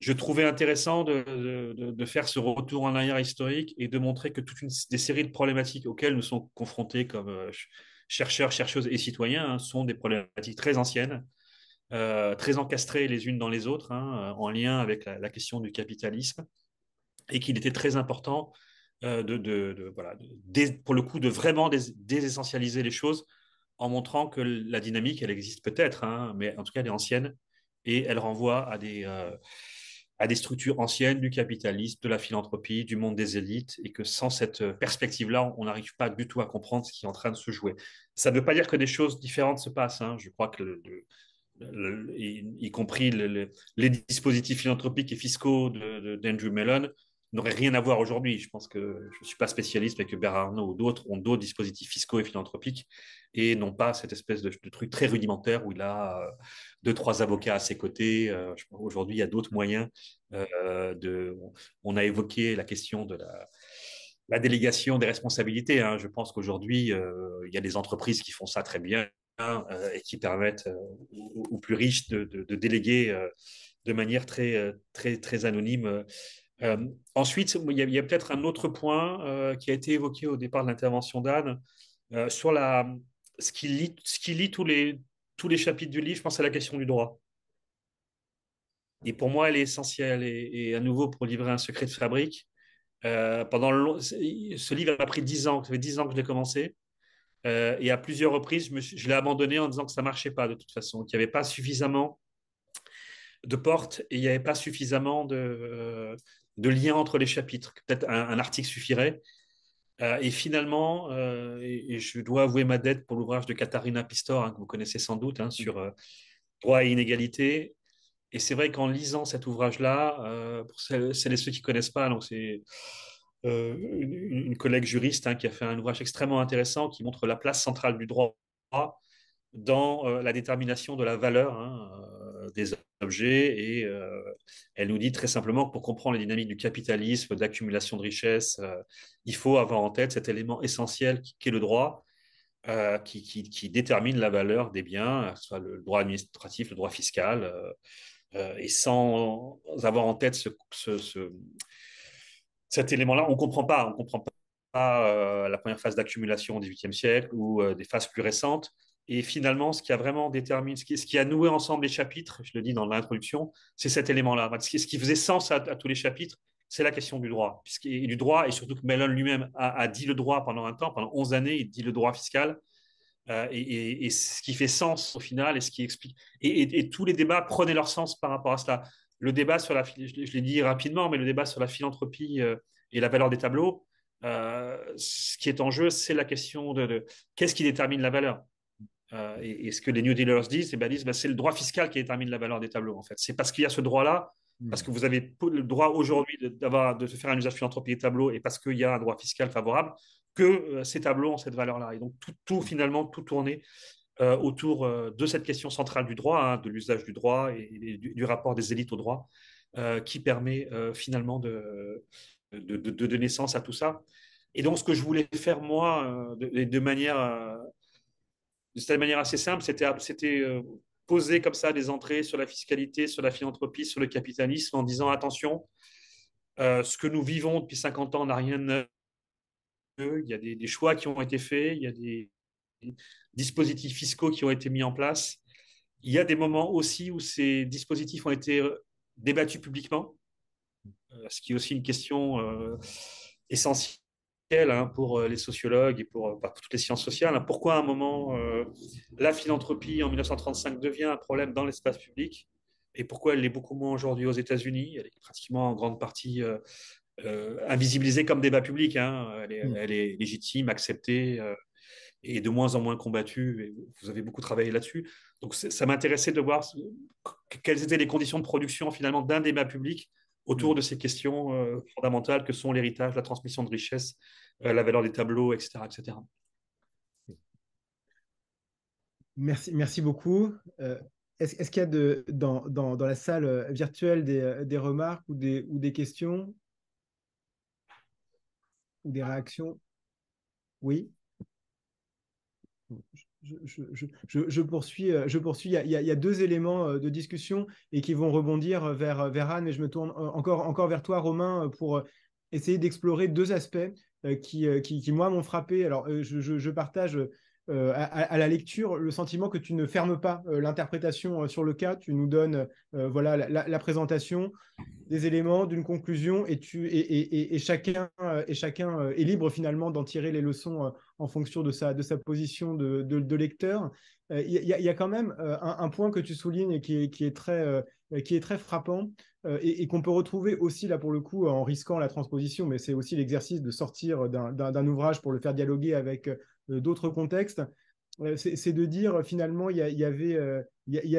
[SPEAKER 2] Je trouvais intéressant de faire ce retour en arrière historique et de montrer que des séries de problématiques auxquelles nous sommes confrontés comme chercheurs, chercheuses et citoyens sont des problématiques très anciennes, très encastrées les unes dans les autres, en lien avec la question du capitalisme, et qu'il était très important voilà, pour le coup, de vraiment désessentialiser les choses en montrant que la dynamique, elle existe peut-être, mais en tout cas, elle est ancienne et elle renvoie à des structures anciennes du capitalisme, de la philanthropie, du monde des élites, et que sans cette perspective-là, on n'arrive pas du tout à comprendre ce qui est en train de se jouer. Ça ne veut pas dire que des choses différentes se passent. Je crois que y compris les dispositifs philanthropiques et fiscaux d'Andrew Mellon, n'auraient rien à voir aujourd'hui. Je pense que je ne suis pas spécialiste, mais que Bernard Arnault ou d'autres ont d'autres dispositifs fiscaux et philanthropiques et non pas cette espèce de truc très rudimentaire où il a deux, trois avocats à ses côtés. Aujourd'hui, il y a d'autres moyens. On a évoqué la question de la délégation des responsabilités. Je pense qu'aujourd'hui, il y a des entreprises qui font ça très bien et qui permettent aux plus riches de déléguer de manière très anonyme. Ensuite, il y a peut-être un autre point qui a été évoqué au départ de l'intervention d'Anne sur ce qui lit tous les chapitres du livre. Je pense à la question du droit. Et pour moi, elle est essentielle. Et à nouveau, pour livrer un secret de fabrique, ce livre a pris 10 ans. Ça fait 10 ans que je l'ai commencé. Et à plusieurs reprises, je l'ai abandonné en disant que ça ne marchait pas de toute façon, qu'il n'y avait pas suffisamment de portes et il n'y avait pas suffisamment de liens entre les chapitres. Peut-être un article suffirait. Et finalement, et je dois avouer ma dette pour l'ouvrage de Katharina Pistor, que vous connaissez sans doute, sur droit et inégalité. Et c'est vrai qu'en lisant cet ouvrage-là, pour celles et ceux qui ne connaissent pas, donc c'est une collègue juriste qui a fait un ouvrage extrêmement intéressant qui montre la place centrale du droit dans la détermination de la valeur des objets. Et elle nous dit très simplement que pour comprendre les dynamiques du capitalisme, d'accumulation de richesses, il faut avoir en tête cet élément essentiel qui est le droit, qui détermine la valeur des biens, que ce soit le droit administratif, le droit fiscal. Et sans avoir en tête cet élément-là, on ne comprend pas. On comprend pas la première phase d'accumulation au XVIIIe siècle ou des phases plus récentes. Et finalement, ce qui a vraiment déterminé, ce qui a noué ensemble les chapitres, je le dis dans l'introduction, c'est cet élément-là. Ce qui faisait sens à tous les chapitres, c'est la question du droit. Et du droit, et surtout que Mellon lui-même a dit le droit pendant un temps, pendant 11 années, il dit le droit fiscal. Et ce qui fait sens au final et ce qui explique. Et tous les débats prenaient leur sens par rapport à cela. Le débat sur je l'ai dit rapidement, mais le débat sur la philanthropie et la valeur des tableaux, ce qui est en jeu, c'est la question de qu'est-ce qui détermine la valeur. Et ce que les New Dealers disent, c'est le droit fiscal qui détermine la valeur des tableaux, en fait. C'est parce qu'il y a ce droit-là, parce que vous avez le droit aujourd'hui de faire un usage philanthropique des tableaux et parce qu'il y a un droit fiscal favorable, que ces tableaux ont cette valeur-là. Et donc, finalement, tout tournait autour de cette question centrale du droit, de l'usage du droit et du rapport des élites au droit, qui permet finalement de donner naissance à tout ça. Et donc, ce que je voulais faire, moi, de cette manière assez simple, c'était poser comme ça des entrées sur la fiscalité, sur la philanthropie, sur le capitalisme, en disant attention, ce que nous vivons depuis 50 ans n'a rien de neuf. Il y a des choix qui ont été faits, il y a des dispositifs fiscaux qui ont été mis en place. Il y a des moments aussi où ces dispositifs ont été débattus publiquement, ce qui est aussi une question essentielle pour les sociologues et pour toutes les sciences sociales. Pourquoi à un moment la philanthropie en 1935 devient un problème dans l'espace public et pourquoi elle l'est beaucoup moins aujourd'hui aux États-Unis. Elle est pratiquement en grande partie invisibilisée comme débat public. Elle est légitime, acceptée et de moins en moins combattue. Et vous avez beaucoup travaillé là-dessus. Donc ça m'intéressait de voir quelles étaient les conditions de production finalement d'un débat public autour de ces questions fondamentales que sont l'héritage, la transmission de richesses, la valeur des tableaux, etc. etc.
[SPEAKER 1] Merci beaucoup. Est-ce qu'il y a dans la salle virtuelle des remarques ou des questions? ou des réactions? Oui. Je poursuis. Je poursuis. Il y a deux éléments de discussion et qui vont rebondir vers Anne, et je me tourne encore vers toi, Romain, pour essayer d'explorer deux aspects qui, moi, m'ont frappé. Alors, je partage à la lecture le sentiment que tu ne fermes pas l'interprétation sur le cas. Tu nous donnes voilà, la présentation des éléments, d'une conclusion, et chacun est libre finalement d'en tirer les leçons en fonction de sa position de lecteur. Il y a quand même un point que tu soulignes et qui est très frappant et qu'on peut retrouver aussi là pour le coup en risquant la transposition, mais c'est aussi l'exercice de sortir d'un ouvrage pour le faire dialoguer avec d'autres contextes. C'est de dire finalement il y a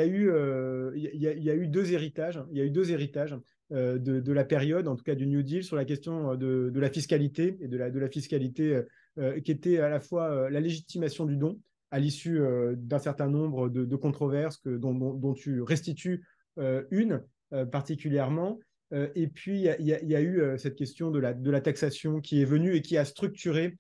[SPEAKER 1] eu deux héritages. Il y a eu deux héritages de la période, en tout cas du New Deal, sur la question de la fiscalité et de la fiscalité qui était à la fois la légitimation du don à l'issue d'un certain nombre de controverses dont tu restitues une particulièrement. Et puis, il y a eu cette question de la taxation qui est venue et qui a structuré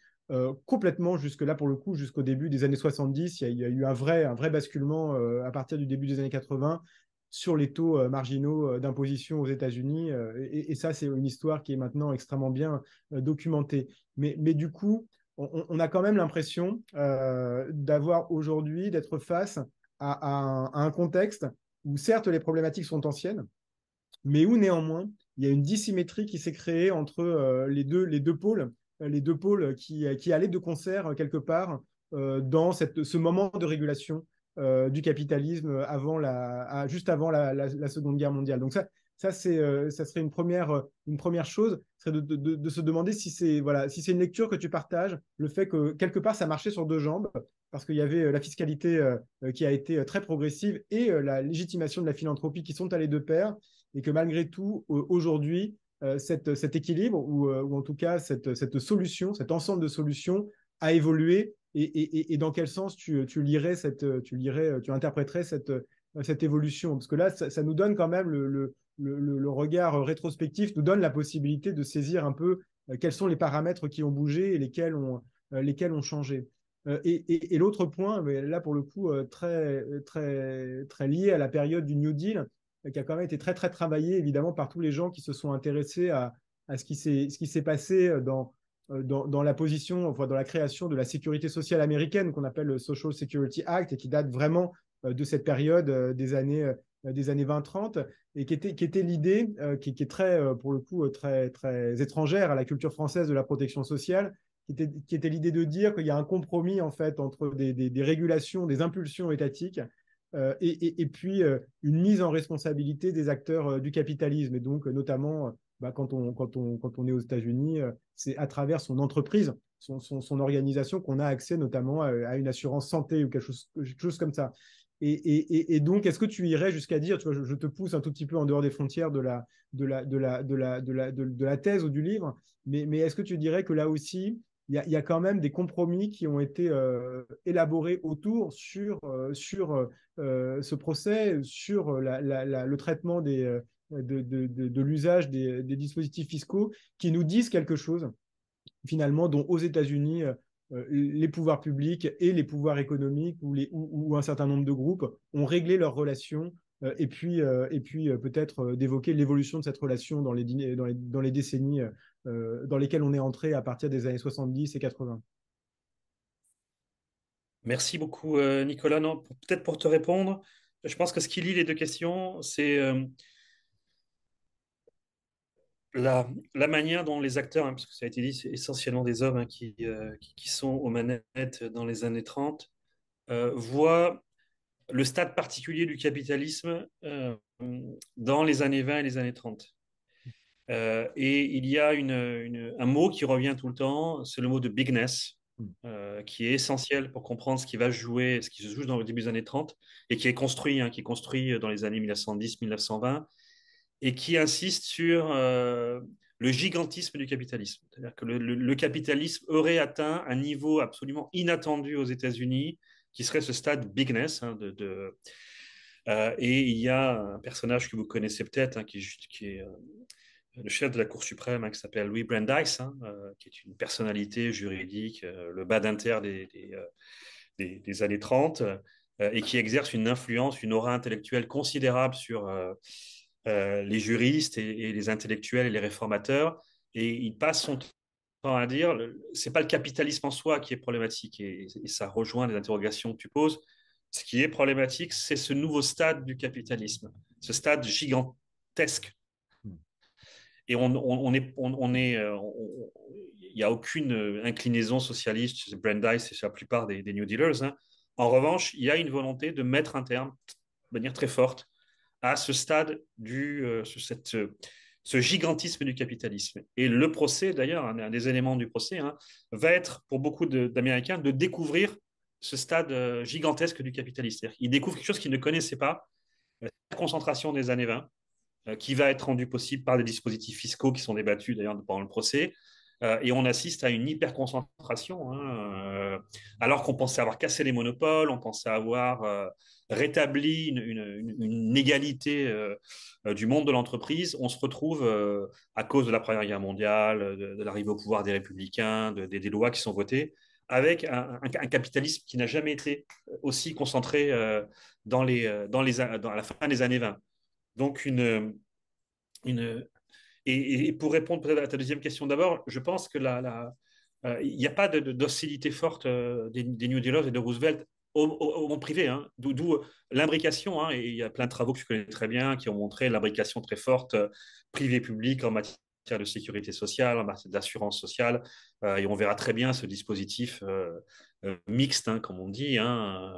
[SPEAKER 1] complètement jusque-là, pour le coup, jusqu'au début des années 70. Il y a eu un vrai basculement à partir du début des années 80 sur les taux marginaux d'imposition aux États-Unis. Et ça, c'est une histoire qui est maintenant extrêmement bien documentée. Mais du coup, on a quand même l'impression d'avoir aujourd'hui, d'être face à un contexte où certes les problématiques sont anciennes, mais où néanmoins il y a une dissymétrie qui s'est créée entre les deux pôles qui allaient de concert quelque part dans ce moment de régulation du capitalisme juste avant la Seconde Guerre mondiale. Donc ça serait une première chose, serait de se demander si c'est une lecture que tu partages, le fait que quelque part ça marchait sur deux jambes, parce qu'il y avait la fiscalité qui a été très progressive et la légitimation de la philanthropie qui sont allées de pair, et que malgré tout, aujourd'hui, cet équilibre, ou en tout cas cette solution, cet ensemble de solutions a évolué, et dans quel sens tu interpréterais cette évolution? Parce que là, ça nous donne quand même le regard rétrospectif, nous donne la possibilité de saisir un peu quels sont les paramètres qui ont bougé et lesquels ont changé. Et l'autre point, mais là pour le coup, très lié à la période du New Deal, qui a quand même été très travaillé, évidemment, par tous les gens qui se sont intéressés à ce qui s'est passé dans la position, enfin, dans la création de la sécurité sociale américaine, qu'on appelle le Social Security Act, et qui date vraiment de cette période des années 20-30, et qui était l'idée, qui est très, pour le coup, très étrangère à la culture française de la protection sociale, qui était l'idée de dire qu'il y a un compromis, en fait, entre des régulations, des impulsions étatiques, et puis une mise en responsabilité des acteurs du capitalisme. Et donc, notamment, quand on est aux États-Unis, c'est à travers son entreprise, son organisation, qu'on a accès notamment à une assurance santé ou quelque chose comme ça. Et donc, est-ce que tu irais jusqu'à dire, tu vois, je te pousse un tout petit peu en dehors des frontières de la thèse ou du livre, mais est-ce que tu dirais que là aussi, il y a quand même des compromis qui ont été élaborés autour sur ce procès, sur le traitement de l'usage des dispositifs fiscaux, qui nous disent quelque chose, finalement, dont aux États-Unis, les pouvoirs publics et les pouvoirs économiques ou un certain nombre de groupes ont réglé leurs relations, et puis peut-être d'évoquer l'évolution de cette relation dans les décennies dans lesquelles on est entré à partir des années 70 et 80.
[SPEAKER 2] Merci beaucoup, Nicolas. Non, peut-être pour te répondre, je pense que ce qui lie les deux questions, c'est la manière dont les acteurs, hein, parce que ça a été dit, c'est essentiellement des hommes, hein, qui sont aux manettes dans les années 30, voient le stade particulier du capitalisme dans les années 20 et les années 30. Et il y a un mot qui revient tout le temps, c'est le mot de bigness, qui est essentiel pour comprendre ce qui va jouer, ce qui se joue dans le début des années 30, et qui est construit dans les années 1910-1920, et qui insiste sur le gigantisme du capitalisme. C'est-à-dire que le capitalisme aurait atteint un niveau absolument inattendu aux États-Unis, qui serait ce stade bigness, hein, et il y a un personnage que vous connaissez peut-être, hein, qui est le chef de la Cour suprême, hein, qui s'appelle Louis Brandeis, hein, qui est une personnalité juridique, le bas d'inter des années 30, et qui exerce une influence, une aura intellectuelle considérable sur les juristes et les intellectuels et les réformateurs. Et il passe son temps à dire, c'est pas le capitalisme en soi qui est problématique, et ça rejoint les interrogations que tu poses. Ce qui est problématique, c'est ce nouveau stade du capitalisme, ce stade gigantesque. Et il n'y a aucune inclinaison socialiste chez Brandeis et chez la plupart des New Dealers, hein. En revanche, il y a une volonté de mettre un terme de manière très forte à ce stade ce gigantisme du capitalisme. Et le procès, d'ailleurs, un des éléments du procès, hein, va être pour beaucoup d'Américains de découvrir ce stade gigantesque du capitalisme. C'est-à-dire qu'ils découvrent quelque chose qu'ils ne connaissaient pas, la concentration des années 20, qui va être rendu possible par des dispositifs fiscaux qui sont débattus d'ailleurs pendant le procès. Et on assiste à une hyper-concentration, hein, alors qu'on pensait avoir cassé les monopoles, on pensait avoir rétabli une égalité du monde de l'entreprise. On se retrouve, à cause de la Première Guerre mondiale, de l'arrivée au pouvoir des républicains, des lois qui sont votées, avec un capitalisme qui n'a jamais été aussi concentré à la fin des années 20. Donc, une, et pour répondre peut-être à ta deuxième question d'abord, je pense que il n'y a pas d'hostilité forte des New Dealers et de Roosevelt au monde privé, hein, d'où l'imbrication, hein, et il y a plein de travaux que je connais très bien qui ont montré l'imbrication très forte privé-public en matière de sécurité sociale, en matière d'assurance sociale, et on verra très bien ce dispositif mixte, hein, comme on dit, hein,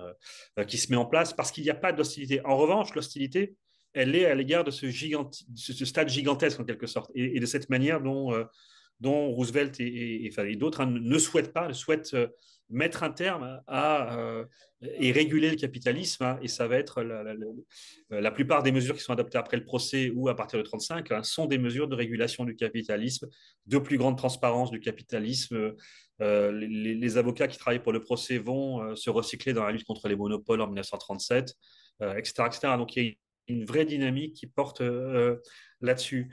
[SPEAKER 2] qui se met en place parce qu'il n'y a pas d'hostilité. En revanche, l'hostilité, elle est à l'égard de ce stade gigantesque en quelque sorte, et de cette manière dont Roosevelt et d'autres, hein, ne souhaitent mettre un terme et réguler le capitalisme, hein, et ça va être la plupart des mesures qui sont adoptées après le procès ou à partir de 1935, hein, sont des mesures de régulation du capitalisme, de plus grande transparence du capitalisme. Les avocats qui travaillent pour le procès vont se recycler dans la lutte contre les monopoles en 1937, etc., etc. Donc il y a une vraie dynamique qui porte là-dessus.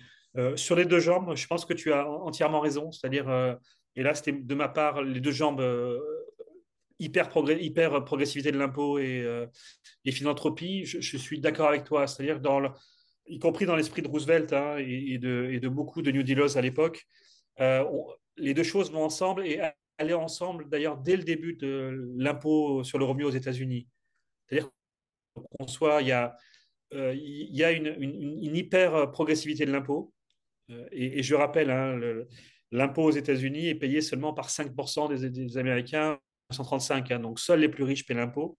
[SPEAKER 2] Sur les deux jambes, je pense que tu as entièrement raison. C'est-à-dire, et là, c'était de ma part les deux jambes, hyper progressivité de l'impôt et philanthropie. Je suis d'accord avec toi. C'est-à-dire, y compris dans l'esprit de Roosevelt, hein, et de beaucoup de New Dealers à l'époque, les deux choses vont ensemble et aller ensemble d'ailleurs dès le début de l'impôt sur le revenu aux États-Unis. C'est-à-dire il y a une hyper progressivité de l'impôt. Et je rappelle, hein, l'impôt aux États-Unis est payé seulement par 5% des Américains en 1935. Hein, donc, seuls les plus riches paient l'impôt.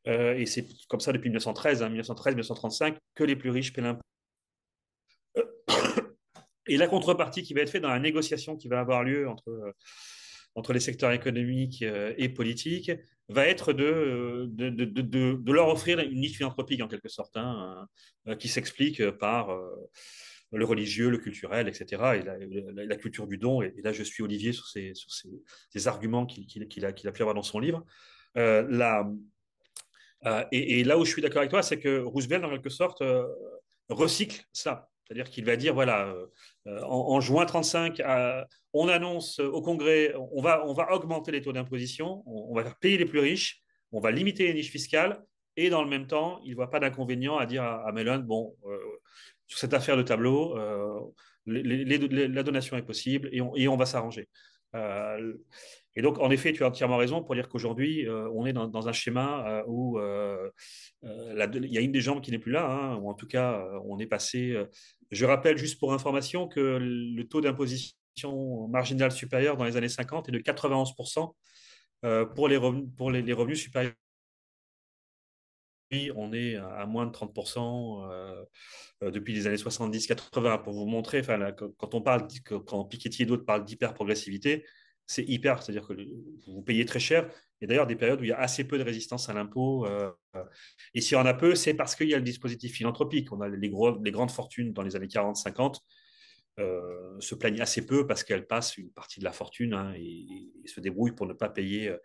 [SPEAKER 2] Et c'est comme ça depuis 1913, hein, 1913-1935, que les plus riches paient l'impôt. Et la contrepartie qui va être faite dans la négociation qui va avoir lieu entre les secteurs économiques et politiques va être de leur offrir une niche philanthropique en quelque sorte, hein, qui s'explique par le religieux, le culturel, etc. Et la culture du don. Et là, je suis Olivier sur ces arguments qu'il a pu avoir dans son livre. Et là où je suis d'accord avec toi, c'est que Roosevelt, en quelque sorte, recycle ça. C'est-à-dire qu'il va dire, voilà, en juin 1935, on annonce au Congrès, on va augmenter les taux d'imposition, on va faire payer les plus riches, on va limiter les niches fiscales, et dans le même temps, il ne voit pas d'inconvénient à dire à Mellon, bon, sur cette affaire de tableau, la donation est possible et on va s'arranger. Euh, et donc, en effet, tu as entièrement raison pour dire qu'aujourd'hui, on est dans un schéma où il y a une des jambes qui n'est plus là, hein, ou en tout cas, on est passé. Je rappelle juste pour information que le taux d'imposition marginal supérieur dans les années 50 est de 91% pour les revenus supérieurs. On est à moins de 30% depuis les années 70-80. Pour vous montrer, enfin, là, quand Piketty et d'autres parlent d'hyper-progressivité, c'est hyper, c'est-à-dire que vous payez très cher. Et d'ailleurs, des périodes où il y a assez peu de résistance à l'impôt. Et s'il y en a peu, c'est parce qu'il y a le dispositif philanthropique. On a les grandes fortunes dans les années 40-50 se plaignent assez peu parce qu'elles passent une partie de la fortune, hein, et se débrouillent pour ne pas payer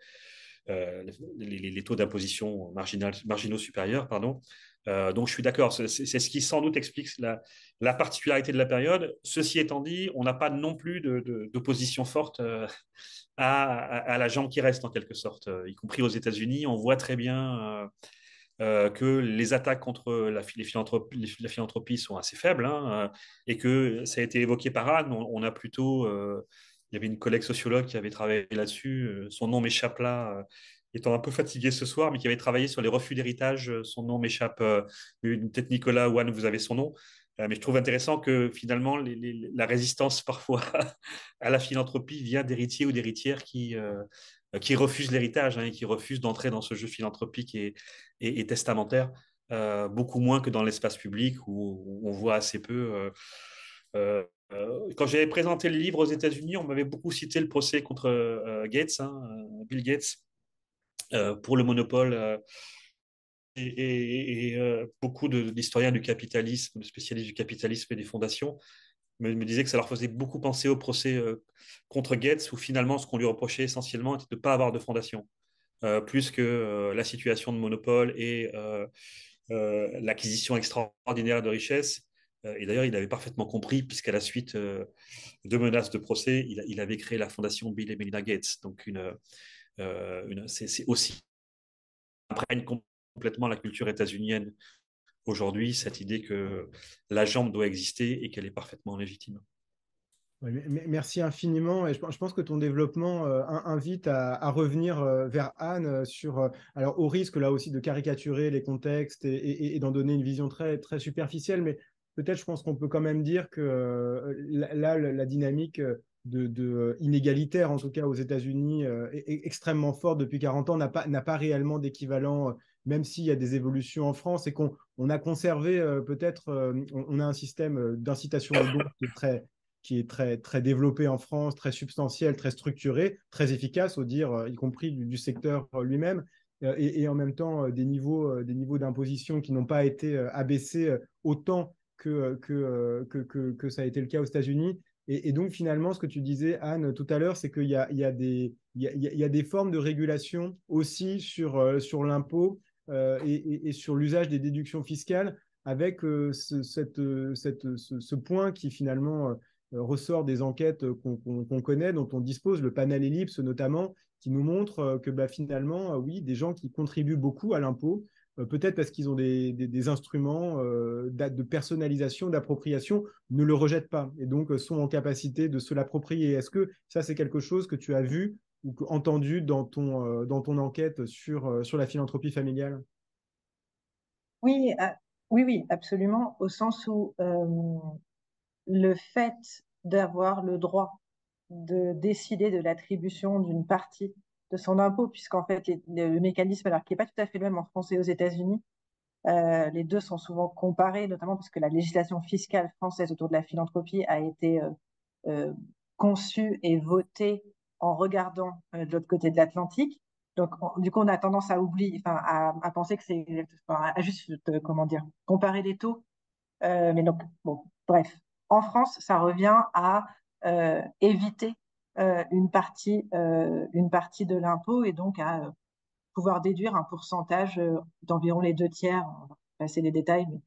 [SPEAKER 2] les taux d'imposition marginaux supérieurs, pardon. Donc, je suis d'accord, c'est ce qui sans doute explique la particularité de la période. Ceci étant dit, on n'a pas non plus d'opposition forte à la jambe qui reste, en quelque sorte. Y compris aux États-Unis, on voit très bien que les attaques contre la philanthropie sont assez faibles, hein, et que ça a été évoqué par Anne. On a plutôt. Il y avait une collègue sociologue qui avait travaillé là-dessus. Son nom m'échappe là, étant un peu fatigué ce soir, mais qui avait travaillé sur les refus d'héritage. Son nom m'échappe. Peut-être Nicolas ou Anne, vous avez son nom. Mais je trouve intéressant que finalement, la résistance parfois à la philanthropie vient d'héritiers ou d'héritières qui refusent l'héritage, hein, et qui refusent d'entrer dans ce jeu philanthropique et testamentaire, beaucoup moins que dans l'espace public où on voit assez peu. Quand j'avais présenté le livre aux États-Unis, on m'avait beaucoup cité le procès contre Gates, hein, Bill Gates, pour le monopole. Beaucoup d'historiens du capitalisme, de spécialistes du capitalisme et des fondations, me disaient que ça leur faisait beaucoup penser au procès contre Gates, où finalement, ce qu'on lui reprochait essentiellement était de ne pas avoir de fondation, plus que la situation de monopole et l'acquisition extraordinaire de richesses. Et d'ailleurs, il avait parfaitement compris, puisqu'à la suite de menaces de procès, il avait créé la fondation Bill et Melinda Gates. Donc, c'est aussi imprègne complètement la culture états-unienne aujourd'hui, cette idée que la jambe doit exister et qu'elle est parfaitement légitime.
[SPEAKER 1] Oui, merci infiniment. Et je pense que ton développement invite à revenir vers Anne sur, alors au risque là aussi de caricaturer les contextes et d'en donner une vision très, très superficielle, mais peut-être je pense qu'on peut quand même dire que là, la dynamique inégalitaire, en tout cas aux États-Unis, est extrêmement forte depuis 40 ans, n'a pas réellement d'équivalent, même s'il y a des évolutions en France et qu'on a conservé peut-être, on a un système d'incitation au don qui est très, très développé en France, très substantiel, très structuré, très efficace, au dire, y compris du secteur lui-même, et en même temps des niveaux d'imposition qui n'ont pas été abaissés autant que ça a été le cas aux États-Unis. Et donc, finalement, ce que tu disais, Anne, tout à l'heure, c'est qu'il y a des formes de régulation aussi sur l'impôt et sur l'usage des déductions fiscales, avec ce point qui finalement ressort des enquêtes qu'on connaît, dont on dispose, le panel Ellipse notamment, qui nous montre que finalement, oui, des gens qui contribuent beaucoup à l'impôt, peut-être parce qu'ils ont des instruments de personnalisation, d'appropriation, ne le rejettent pas et donc sont en capacité de se l'approprier. Est-ce que ça, c'est quelque chose que tu as vu ou entendu dans ton enquête sur la philanthropie familiale?
[SPEAKER 3] Oui, oui, oui, absolument, au sens où le fait d'avoir le droit de décider de l'attribution d'une partie de son impôt, puisqu'en fait, le mécanisme, alors qui n'est pas tout à fait le même en France et aux États-Unis, les deux sont souvent comparés, notamment parce que la législation fiscale française autour de la philanthropie a été euh, conçue et votée en regardant de l'autre côté de l'Atlantique. Donc, du coup, on a tendance à oublier, enfin, à penser que c'est, enfin, à juste, comment dire, comparer les taux. Mais donc, bon, bref. En France, ça revient à éviter une partie de l'impôt et donc à pouvoir déduire un pourcentage d'environ les deux tiers, on va passer les détails, mais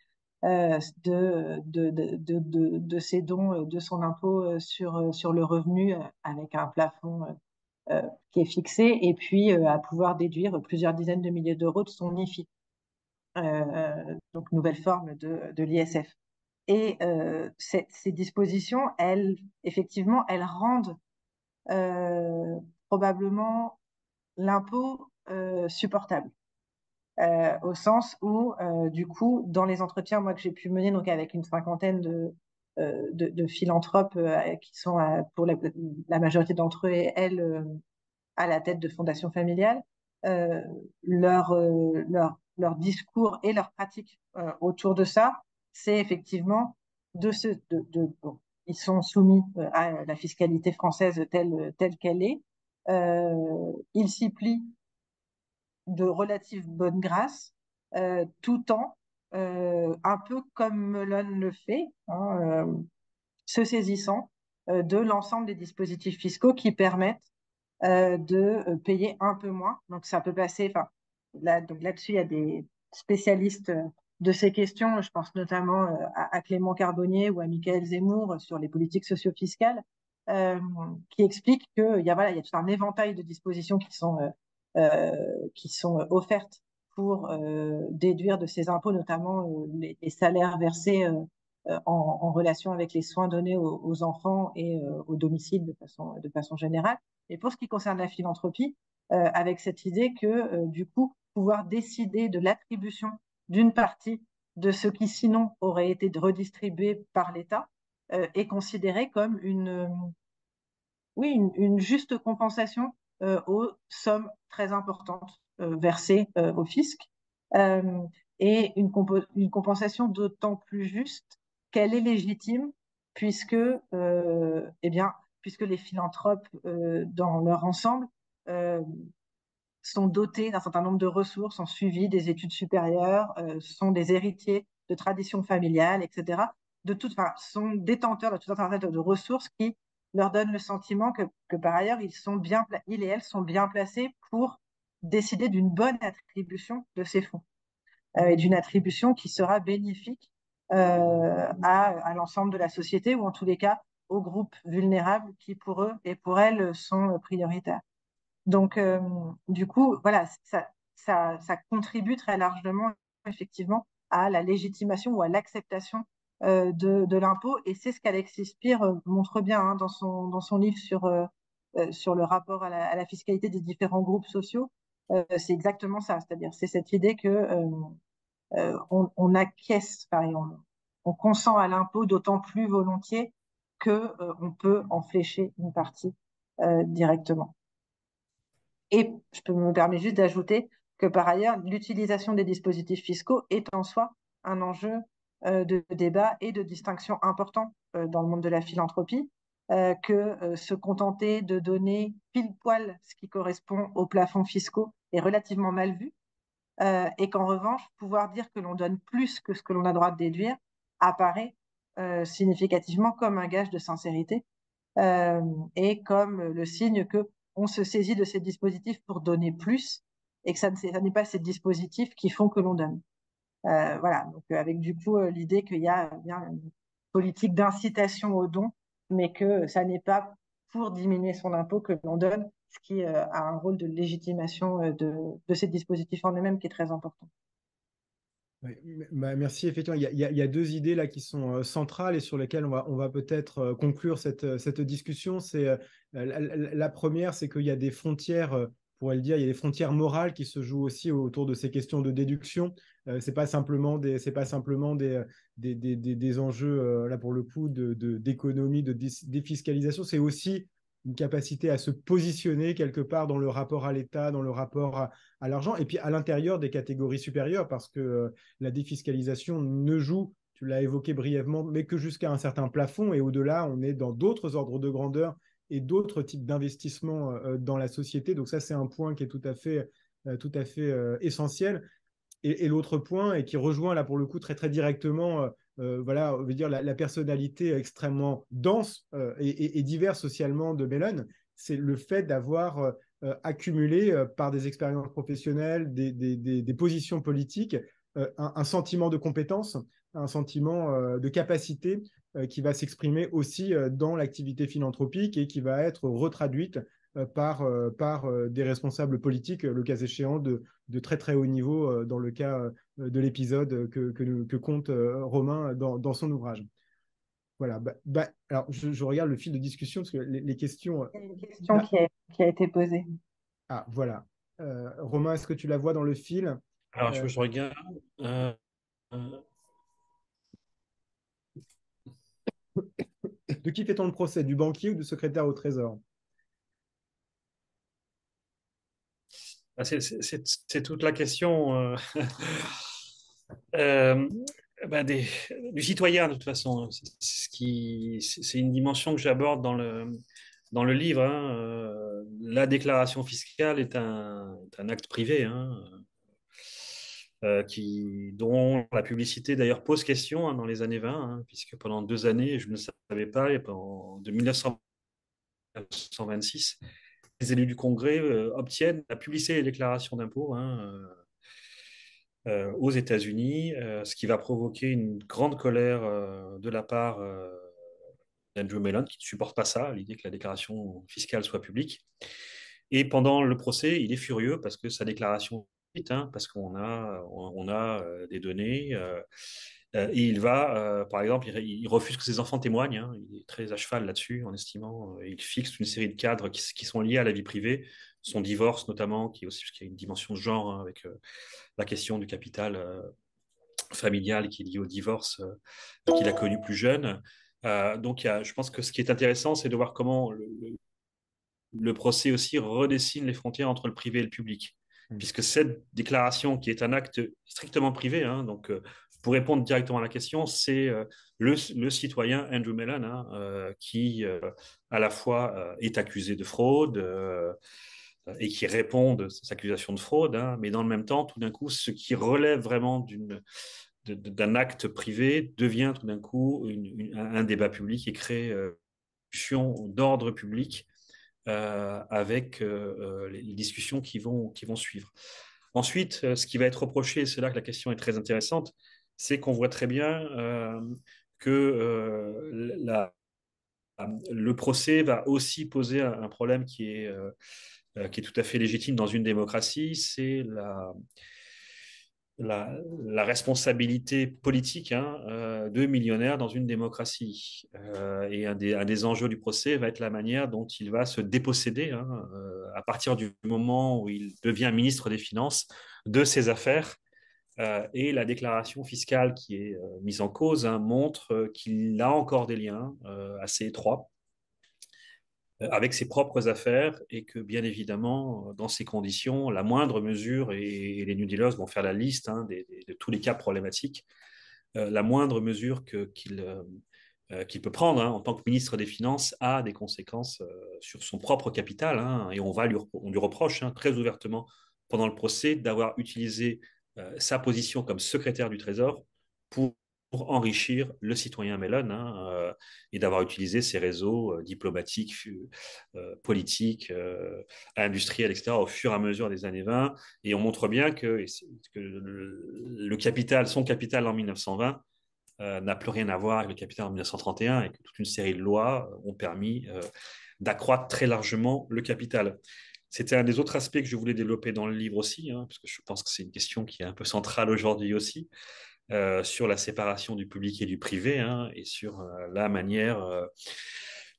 [SPEAKER 3] de ses dons, de son impôt sur le revenu avec un plafond qui est fixé et puis à pouvoir déduire plusieurs dizaines de milliers d'euros de son IFI, donc nouvelle forme de l'ISF. Et ces dispositions, effectivement, elles rendent probablement l'impôt supportable. Au sens où, du coup, dans les entretiens moi, que j'ai pu mener donc avec une cinquantaine de philanthropes qui sont, pour la majorité d'entre eux et elles, à la tête de fondations familiales, euh, leur discours et leur pratique autour de ça, c'est effectivement bon, ils sont soumis à la fiscalité française telle qu'elle est. Ils s'y plient de relative bonne grâce, tout en, un peu comme Melon le fait, hein, se saisissant de l'ensemble des dispositifs fiscaux qui permettent de payer un peu moins. Donc ça peut passer, enfin, donc là-dessus, il y a des spécialistes de ces questions. Je pense notamment à Clément Carbonnier ou à Michael Zemmour sur les politiques socio-fiscales, qui expliquent qu'il y a, voilà, il y a tout un éventail de dispositions qui sont offertes pour déduire de ces impôts, notamment les salaires versés en relation avec les soins donnés aux enfants et au domicile de façon générale. Et pour ce qui concerne la philanthropie, avec cette idée que, du coup, pouvoir décider de l'attribution d'une partie de ce qui, sinon, aurait été redistribué par l'État, est considéré comme oui, une juste compensation aux sommes très importantes versées au fisc, euh, et une compensation d'autant plus juste qu'elle est légitime puisque, eh bien, puisque les philanthropes, dans leur ensemble, euh, sont dotés d'un certain nombre de ressources, ont suivi des études supérieures, sont des héritiers de traditions familiales, etc. Enfin, sont détenteurs de tout un tas de ressources qui leur donnent le sentiment que par ailleurs, ils et elles sont bien placés pour décider d'une bonne attribution de ces fonds, et d'une attribution qui sera bénéfique à l'ensemble de la société, ou en tous les cas aux groupes vulnérables qui, pour eux et pour elles, sont prioritaires. Donc, du coup, voilà, ça contribue très largement, effectivement, à la légitimation ou à l'acceptation de l'impôt. Et c'est ce qu'Alexis Spire montre bien, hein, dans son livre sur le rapport à la fiscalité des différents groupes sociaux. C'est exactement ça, c'est-à-dire c'est cette idée que on acquiesce, enfin, on consent à l'impôt d'autant plus volontiers que on peut en flécher une partie directement. Et je me permets juste d'ajouter que par ailleurs, l'utilisation des dispositifs fiscaux est en soi un enjeu de débat et de distinction important dans le monde de la philanthropie, que se contenter de donner pile poil ce qui correspond aux plafonds fiscaux est relativement mal vu, et qu'en revanche, pouvoir dire que l'on donne plus que ce que l'on a droit de déduire apparaît significativement comme un gage de sincérité, euh, et comme le signe que on se saisit de ces dispositifs pour donner plus, et que ça n'est pas ces dispositifs qui font que l'on donne. Voilà, donc avec du coup l'idée qu'il y a bien une politique d'incitation au don, mais que ça n'est pas pour diminuer son impôt que l'on donne, ce qui a un rôle de légitimation de ces dispositifs en eux-mêmes qui est très important.
[SPEAKER 1] Oui, merci. Effectivement, il y a deux idées là qui sont centrales et sur lesquelles on va peut-être conclure cette discussion. C'est la première, c'est qu'il y a des frontières, on pourrait le dire, il y a des frontières morales qui se jouent aussi autour de ces questions de déduction. C'est pas simplement c'est pas simplement des enjeux là pour le coup d'économie, de défiscalisation. C'est aussi une capacité à se positionner quelque part dans le rapport à l'État, dans le rapport à l'argent, et puis à l'intérieur des catégories supérieures, parce que la défiscalisation ne joue, tu l'as évoqué brièvement, mais que jusqu'à un certain plafond, et au-delà, on est dans d'autres ordres de grandeur et d'autres types d'investissements dans la société. Donc ça, c'est un point qui est tout à fait essentiel. Et l'autre point, et qui rejoint là pour le coup très très directement, voilà, on veut dire la personnalité extrêmement dense et diverse socialement de Mellon, c'est le fait d'avoir accumulé par des expériences professionnelles, des positions politiques, un sentiment de compétence, un sentiment de capacité qui va s'exprimer aussi dans l'activité philanthropique et qui va être retraduite par des responsables politiques, le cas échéant, de très très haut niveau, dans le cas de l'épisode que compte Romain dans son ouvrage. Voilà. Alors, je regarde le fil de discussion parce que les questions.
[SPEAKER 3] Il y a une question qui a été posée.
[SPEAKER 1] Ah, voilà. Romain, est-ce que tu la vois dans le fil?
[SPEAKER 2] Alors, je regarde. Euh,
[SPEAKER 1] De qui fait-on le procès? Du banquier ou du secrétaire au Trésor?
[SPEAKER 2] c'est toute la question euh, ben du citoyen, de toute façon. C'est une dimension que j'aborde dans le livre. Hein. La déclaration fiscale est est un acte privé, hein, dont la publicité d'ailleurs pose question, hein, dans les années 20, hein, puisque pendant 2 années, je ne le savais pas, et de 1926, les élus du Congrès obtiennent la publicité des déclarations d'impôts, hein, aux États-Unis, ce qui va provoquer une grande colère de la part d'Andrew Mellon, qui ne supporte pas ça, l'idée que la déclaration fiscale soit publique. Et pendant le procès, il est furieux parce que sa déclaration, parce qu'on a des données. Et il va, par exemple, il refuse que ses enfants témoignent. Hein. Il est très à cheval là-dessus, en estimant. Il fixe une série de cadres qui sont liés à la vie privée. Son divorce, notamment, qui est aussi, parce qu'il y a une dimension de genre, hein, avec la question du capital familial qui est lié au divorce qu'il a connu plus jeune. Donc, je pense que ce qui est intéressant, c'est de voir comment le procès aussi redessine les frontières entre le privé et le public. Puisque cette déclaration, qui est un acte strictement privé, hein, donc pour répondre directement à la question, c'est le citoyen Andrew Mellon, hein, qui à la fois est accusé de fraude et qui répond de ces accusations de fraude, hein, mais dans le même temps, tout d'un coup, ce qui relève vraiment d'un acte privé devient tout d'un coup un débat public et crée une discussion d'ordre public avec les discussions qui vont suivre. Ensuite, ce qui va être reproché, et c'est là que la question est très intéressante, c'est qu'on voit très bien que le procès va aussi poser un problème qui est tout à fait légitime dans une démocratie, c'est la responsabilité politique, hein, de millionnaires dans une démocratie. Et un des enjeux du procès va être la manière dont il va se déposséder, hein, à partir du moment où il devient ministre des Finances, de ses affaires. Et la déclaration fiscale qui est mise en cause, hein, montre qu'il a encore des liens assez étroits avec ses propres affaires et que, bien évidemment, dans ces conditions, la moindre mesure, et les New Dealers vont faire la liste, hein, de tous les cas problématiques, la moindre mesure qu'il peut prendre, hein, en tant que ministre des Finances a des conséquences sur son propre capital, hein, et on lui reproche, hein, très ouvertement pendant le procès d'avoir utilisé sa position comme secrétaire du Trésor pour enrichir le citoyen Mellon, hein, et d'avoir utilisé ses réseaux diplomatiques, politiques, industriels, etc., au fur et à mesure des années 20. Et on montre bien que le capital, son capital en 1920, n'a plus rien à voir avec le capital en 1931 et que toute une série de lois ont permis d'accroître très largement le capital. C'était un des autres aspects que je voulais développer dans le livre aussi, hein, parce que je pense que c'est une question qui est un peu centrale aujourd'hui aussi, sur la séparation du public et du privé, hein, et sur la manière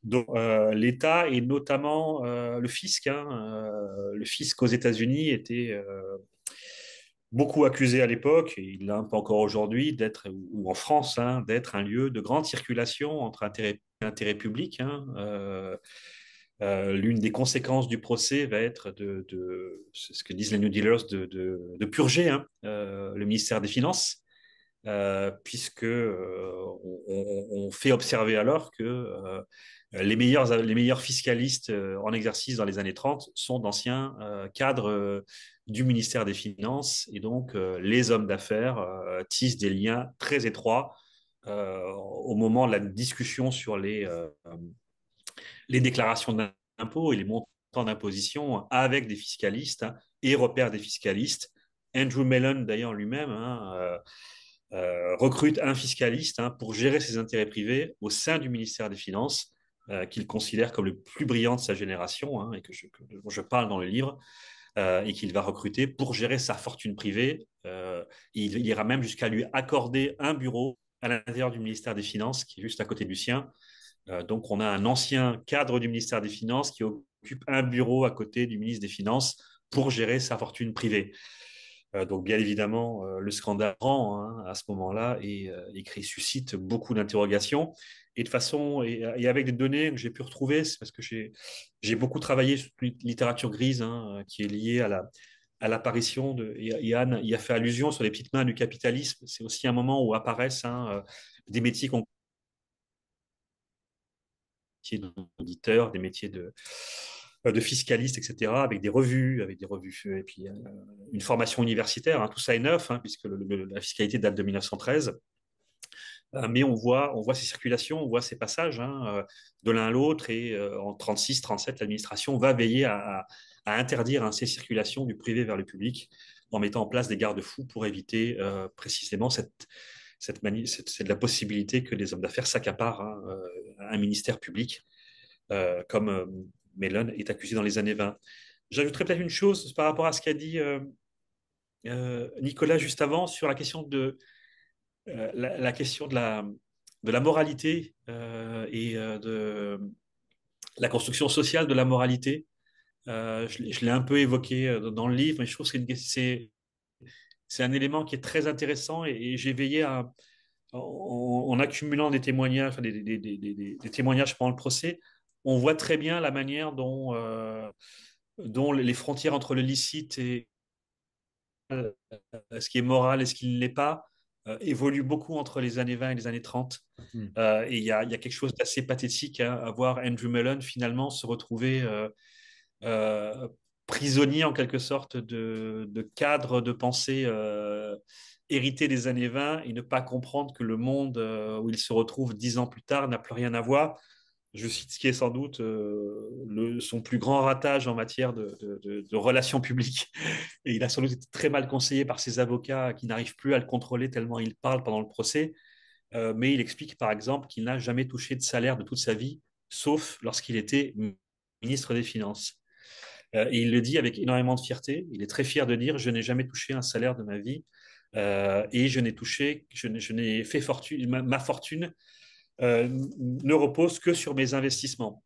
[SPEAKER 2] dont l'État et notamment le fisc, hein, le fisc aux États-Unis était beaucoup accusé à l'époque, et il l'a un peu encore aujourd'hui, d'être, ou en France, hein, d'être un lieu de grande circulation entre intérêt public. Hein. L'une des conséquences du procès va être c'est ce que disent les New Dealers, de purger, hein, le ministère des Finances, puisque on fait observer alors que les meilleurs fiscalistes en exercice dans les années 30 sont d'anciens cadres du ministère des Finances, et donc les hommes d'affaires tissent des liens très étroits au moment de la discussion sur les déclarations d'impôts et les montants d'imposition avec des fiscalistes, hein, et repèrent des fiscalistes. Andrew Mellon, d'ailleurs, lui-même, hein, recrute un fiscaliste, hein, pour gérer ses intérêts privés au sein du ministère des Finances, qu'il considère comme le plus brillant de sa génération, hein, et dont je parle dans le livre, et qu'il va recruter pour gérer sa fortune privée. Il ira même jusqu'à lui accorder un bureau à l'intérieur du ministère des Finances, qui est juste à côté du sien. Donc, on a un ancien cadre du ministère des Finances qui occupe un bureau à côté du ministre des Finances pour gérer sa fortune privée. Donc, bien évidemment, le scandale rend, hein, à ce moment-là, et suscite beaucoup d'interrogations. Et de façon, et avec des données que j'ai pu retrouver, c'est parce que j'ai beaucoup travaillé sur une littérature grise, hein, qui est liée à l'apparition de. Et Anne y a fait allusion sur les petites mains du capitalisme. C'est aussi un moment où apparaissent, hein, des métiers qu'on d'auditeurs, des métiers de fiscalistes, etc., avec des revues, et puis une formation universitaire. Hein, tout ça est neuf, hein, puisque la fiscalité date de 1913. Mais on voit ces circulations, on voit ces passages, hein, de l'un à l'autre, et en 36, 37, l'administration va veiller à interdire, hein, ces circulations du privé vers le public. en mettant en place des garde-fous pour éviter précisément c'est de la possibilité que les hommes d'affaires s'accaparent un ministère public, comme Mellon est accusé dans les années 20. J'ajouterais peut-être une chose par rapport à ce qu'a dit Nicolas juste avant sur la question la question de la moralité et de la construction sociale de la moralité. Je l'ai un peu évoqué dans le livre, mais je trouve que c'est un élément qui est très intéressant et j'ai veillé en accumulant des témoignages, enfin, des témoignages pendant le procès, on voit très bien la manière dont les frontières entre le licite et ce qui est moral et ce qui ne l'est pas évoluent beaucoup entre les années 20 et les années 30. Et il y a quelque chose d'assez pathétique à voir Andrew Mellon finalement se retrouver euh, prisonnier en quelque sorte de cadres de pensée hérités des années 20 et ne pas comprendre que le monde où il se retrouve 10 ans plus tard n'a plus rien à voir. Je cite ce qui est sans doute son plus grand ratage en matière de relations publiques. Et il a sans doute été très mal conseillé par ses avocats qui n'arrivent plus à le contrôler tellement il parle pendant le procès. Mais il explique par exemple qu'il n'a jamais touché de salaire de toute sa vie, sauf lorsqu'il était ministre des Finances. Et il le dit avec énormément de fierté. Il est très fier de dire: je n'ai jamais touché un salaire de ma vie et je n'ai fait fortune, ma fortune ne repose que sur mes investissements.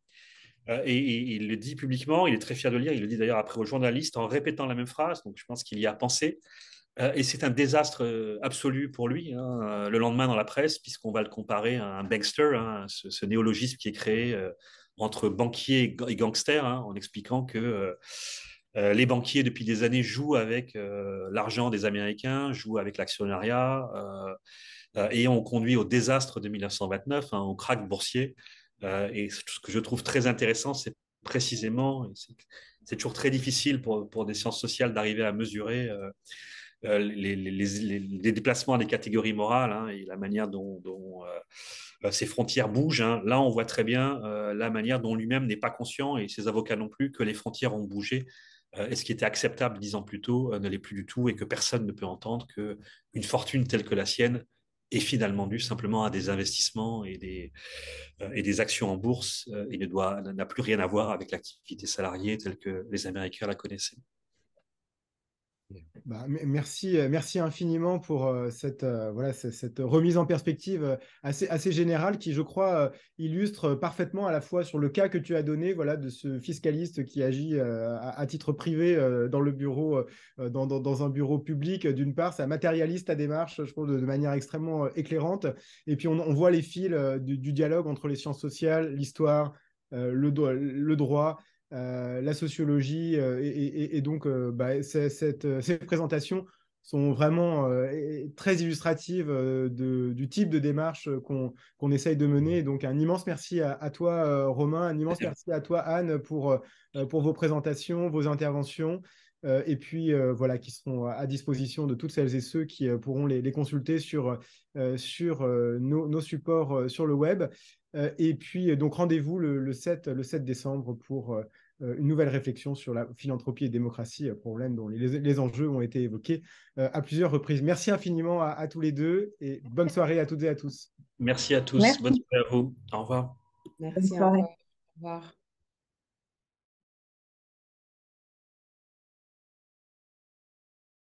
[SPEAKER 2] Et il le dit publiquement, il est très fier de le dire. Il le dit d'ailleurs après aux journalistes en répétant la même phrase. Donc je pense qu'il y a pensé. Et c'est un désastre absolu pour lui, hein, le lendemain dans la presse, puisqu'on va le comparer à un bankster, hein, ce néologisme qui est créé entre banquiers et gangsters, hein, en expliquant que les banquiers, depuis des années, jouent avec l'argent des Américains, jouent avec l'actionnariat, et ont conduit au désastre de 1929, hein, au krach boursier. Et ce que je trouve très intéressant, c'est précisément, c'est toujours très difficile pour des sciences sociales d'arriver à mesurer les déplacements des catégories morales, hein, et la manière dont ces frontières bougent. Hein. Là, on voit très bien la manière dont lui-même n'est pas conscient, et ses avocats non plus, que les frontières ont bougé. Et ce qui était acceptable 10 ans plus tôt ne l'est plus du tout, et que personne ne peut entendre qu'une fortune telle que la sienne est finalement due simplement à des investissements et des actions en bourse, et n'a plus rien à voir avec l'activité salariée telle que les Américains la connaissaient.
[SPEAKER 1] Bah, merci infiniment pour voilà, cette remise en perspective assez générale qui, je crois, illustre parfaitement à la fois sur le cas que tu as donné, voilà, de ce fiscaliste qui agit à titre privé dans le bureau, dans un bureau public. D'une part, ça matérialise ta démarche, je trouve, de manière extrêmement éclairante. Et puis, on voit les fils du dialogue entre les sciences sociales, l'histoire, le droit. La sociologie et donc ces présentations sont vraiment très illustratives du type de démarche qu'on essaye de mener. Et donc un immense merci à toi Romain, un immense merci à toi Anne pour vos présentations, vos interventions. Et puis voilà, qui seront à disposition de toutes celles et ceux qui pourront les consulter sur nos supports sur le web. Et puis donc rendez-vous le 7 décembre pour une nouvelle réflexion sur la philanthropie et démocratie, problème dont les enjeux ont été évoqués à plusieurs reprises. Merci infiniment à tous les deux et bonne soirée à toutes et à tous.
[SPEAKER 2] Merci à tous.
[SPEAKER 3] Merci.
[SPEAKER 2] Bonne soirée à vous. Au revoir.
[SPEAKER 3] Bonne
[SPEAKER 4] Merci, au
[SPEAKER 3] soirée.
[SPEAKER 4] revoir. Au revoir.